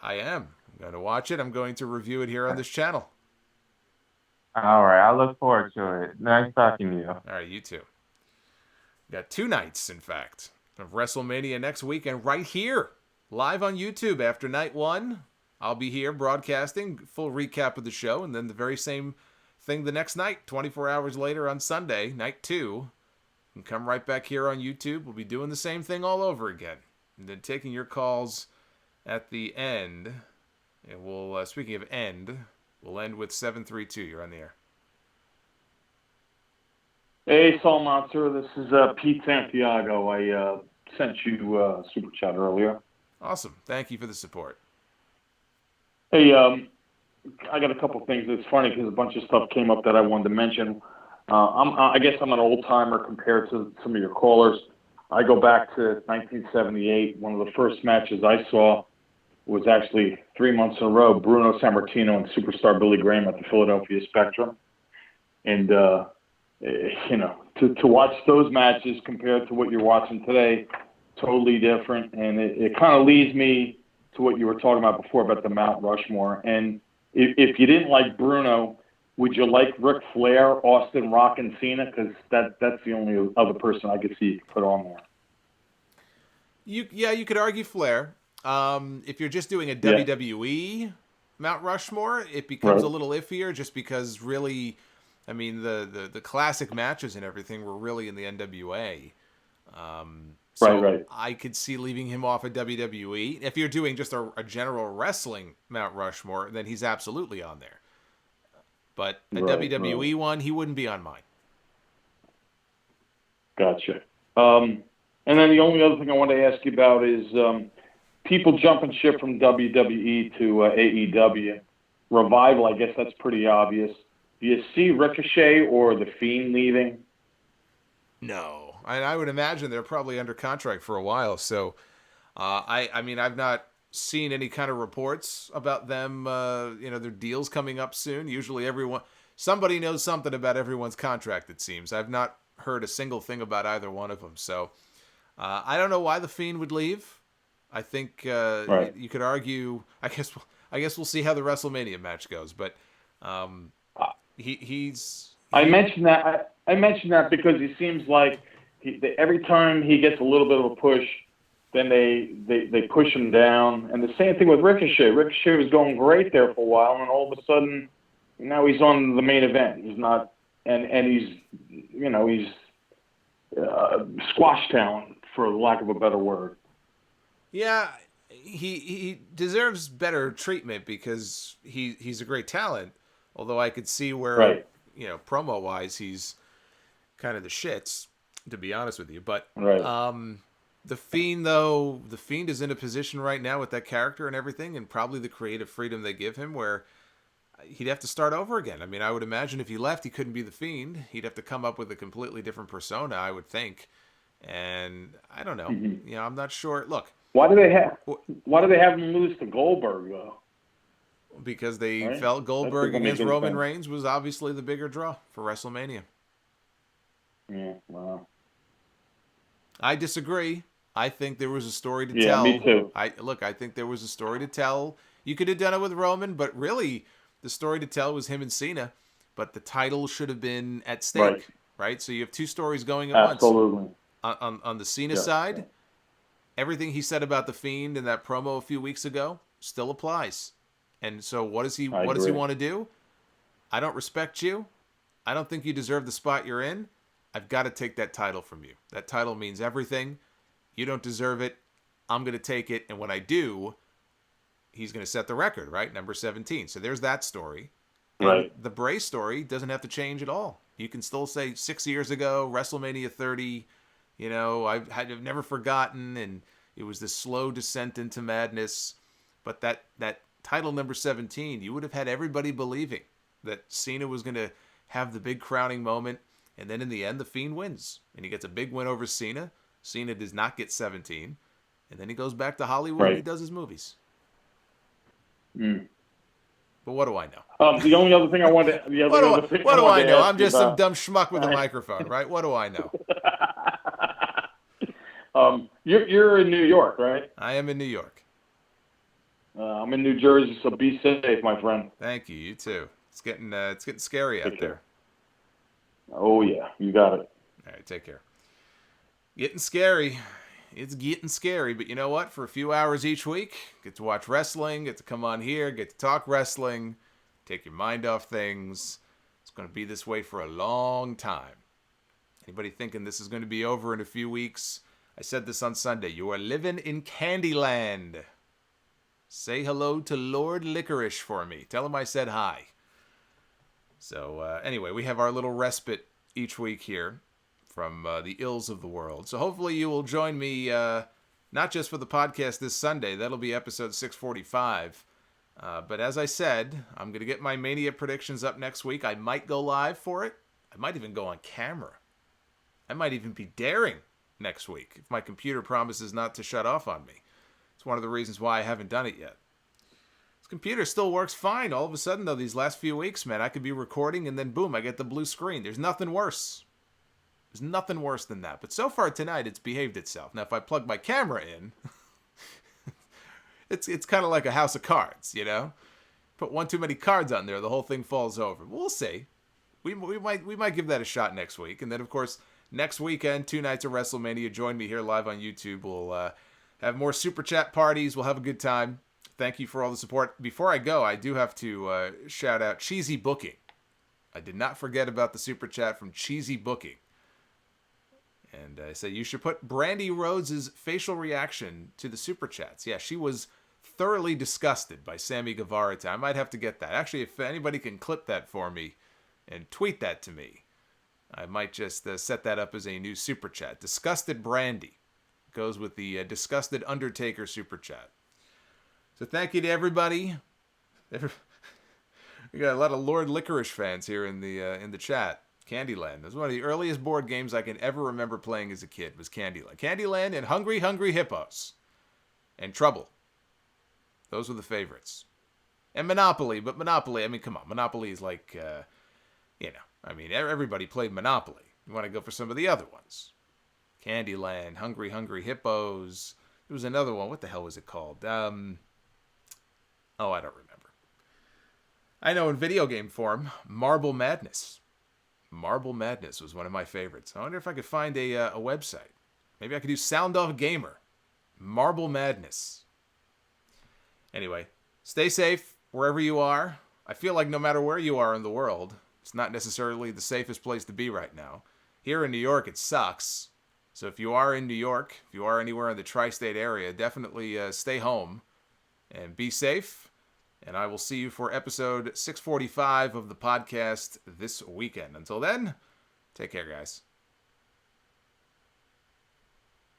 I am. I'm going to watch it. I'm going to review it here on this channel. All right, I look forward to it. Nice talking to you. All right, you too. Got 2 nights, in fact, of WrestleMania next week, and right here, live on YouTube after night 1. I'll be here broadcasting, full recap of the show, and then the very same thing the next night, 24 hours later on Sunday, night 2. And come right back here on YouTube. We'll be doing the same thing all over again. And then taking your calls at the end. And we'll, speaking of end, we'll end with 732. You're on the air. Hey, Solomonster. This is Pete Santiago. I sent you a super chat earlier. Awesome. Thank you for the support. Hey, I got a couple things. It's funny because a bunch of stuff came up that I wanted to mention. I guess I'm an old-timer compared to some of your callers. I go back to 1978. One of the first matches I saw was actually 3 months in a row, Bruno Sammartino and Superstar Billy Graham at the Philadelphia Spectrum. And, you know, to watch those matches compared to what you're watching today, totally different. And it kind of leads me to what you were talking about before about the Mount Rushmore. And if you didn't like Bruno, would you like Ric Flair, Austin, Rock, and Cena? Because that's the only other person I could see you could put on there. You could argue Flair. If you're just doing a WWE Mount Rushmore, it becomes a little iffier just because really, I mean, the classic matches and everything were really in the NWA. So I could see leaving him off of WWE. If you're doing just a general wrestling Mount Rushmore, then he's absolutely on there. But a WWE one, he wouldn't be on mine. Gotcha. And then the only other thing I wanted to ask you about is people jumping ship from WWE to AEW. Revival, I guess that's pretty obvious. Do you see Ricochet or The Fiend leaving? No. I would imagine they're probably under contract for a while. So, I mean, I've not seen any kind of reports about them, their deals coming up soon. Usually somebody knows something about everyone's contract, it seems. I've not heard a single thing about either one of them. So I don't know why The Fiend would leave. I think you could argue, I guess we'll see how the WrestleMania match goes, but I mentioned that because he seems like every time he gets a little bit of a push, then they push him down. And the same thing with Ricochet. Ricochet was going great there for a while, and all of a sudden, now he's on the main event. He's not, and he's squash talent, for lack of a better word. Yeah, he deserves better treatment because he's a great talent. Although I could see where, promo-wise, he's kind of the shits, to be honest with you. But The Fiend, though, The Fiend is in a position right now with that character and everything, and probably the creative freedom they give him, where he'd have to start over again. I mean, I would imagine if he left, he couldn't be The Fiend. He'd have to come up with a completely different persona, I would think. And I don't know. Mm-hmm. I'm not sure. Look, why do they have him lose to Goldberg though? Because they felt Goldberg against Roman Reigns was obviously the bigger draw for WrestleMania. Yeah, wow. I disagree. I think there was a story to tell. Yeah, me too. I think there was a story to tell. You could have done it with Roman, but really the story to tell was him and Cena. But the title should have been at stake, right? So you have two stories going at once. Absolutely. On the Cena side, everything he said about The Fiend in that promo a few weeks ago still applies. And so what does he want to do? I don't respect you. I don't think you deserve the spot you're in. I've got to take that title from you. That title means everything. You don't deserve it. I'm going to take it. And when I do, he's going to set the record, right? Number 17. So there's that story. And the Bray story doesn't have to change at all. You can still say 6 years ago, WrestleMania 30, I've never forgotten. And it was this slow descent into madness. But that title number 17, you would have had everybody believing that Cena was going to have the big crowning moment. And then in the end, The Fiend wins. And he gets a big win over Cena. Cena does not get 17. And then he goes back to Hollywood and he does his movies. Mm. But what do I know? The only other thing I wanted to... What do I know? I'm just some dumb schmuck with a microphone, right? What do I know? You're in New York, right? I am in New York. I'm in New Jersey, so be safe, my friend. Thank you. You too. It's getting scary out there. Oh, yeah. You got it. All right, take care. Getting scary. It's getting scary, but you know what? For a few hours each week, get to watch wrestling, get to come on here, get to talk wrestling, take your mind off things. It's going to be this way for a long time. Anybody thinking this is going to be over in a few weeks? I said this on Sunday. You are living in Candyland. Say hello to Lord Licorice for me. Tell him I said hi. So anyway, we have our little respite each week here from the ills of the world. So hopefully you will join me, not just for the podcast this Sunday. That'll be episode 645. But as I said, I'm going to get my Mania predictions up next week. I might go live for it. I might even go on camera. I might even be daring next week if my computer promises not to shut off on me. It's one of the reasons why I haven't done it yet. This computer still works fine. All of a sudden, though, these last few weeks, man, I could be recording and then boom, I get the blue screen. There's nothing worse. There's nothing worse than that. But so far tonight, it's behaved itself. Now, if I plug my camera in, it's kind of like a house of cards, you know? Put one too many cards on there, the whole thing falls over. We'll see. We might give that a shot next week. And then, of course, next weekend, 2 nights of WrestleMania. Join me here live on YouTube. We'll have more Super Chat parties. We'll have a good time. Thank you for all the support. Before I go, I do have to shout out Cheesy Booking. I did not forget about the Super Chat from Cheesy Booking. And I said, you should put Brandy Rhodes' facial reaction to the Super Chats. Yeah, she was thoroughly disgusted by Sammy Guevara. I might have to get that. Actually, if anybody can clip that for me and tweet that to me, I might just set that up as a new Super Chat. Disgusted Brandy goes with the Disgusted Undertaker Super Chat. So thank you to everybody. We got a lot of Lord Licorice fans here in the chat. Candyland. It was one of the earliest board games I can ever remember playing as a kid was Candyland. Candyland and Hungry Hungry Hippos. And Trouble. Those were the favorites. And Monopoly. But Monopoly, I mean, come on. Monopoly is like, I mean, everybody played Monopoly. You want to go for some of the other ones. Candyland, Hungry Hungry Hippos. There was another one. What the hell was it called? I don't remember. I know in video game form, Marble Madness. Marble Madness was one of my favorites. I wonder if I could find a website. Maybe I could do Sound Off Gamer. Marble Madness. Anyway, stay safe wherever you are. I feel like no matter where you are in the world, it's not necessarily the safest place to be right now. Here in New York, it sucks. So if you are in New York, if you are anywhere in the tri-state area, definitely stay home and be safe. And I will see you for episode 645 of the podcast this weekend. Until then, take care, guys.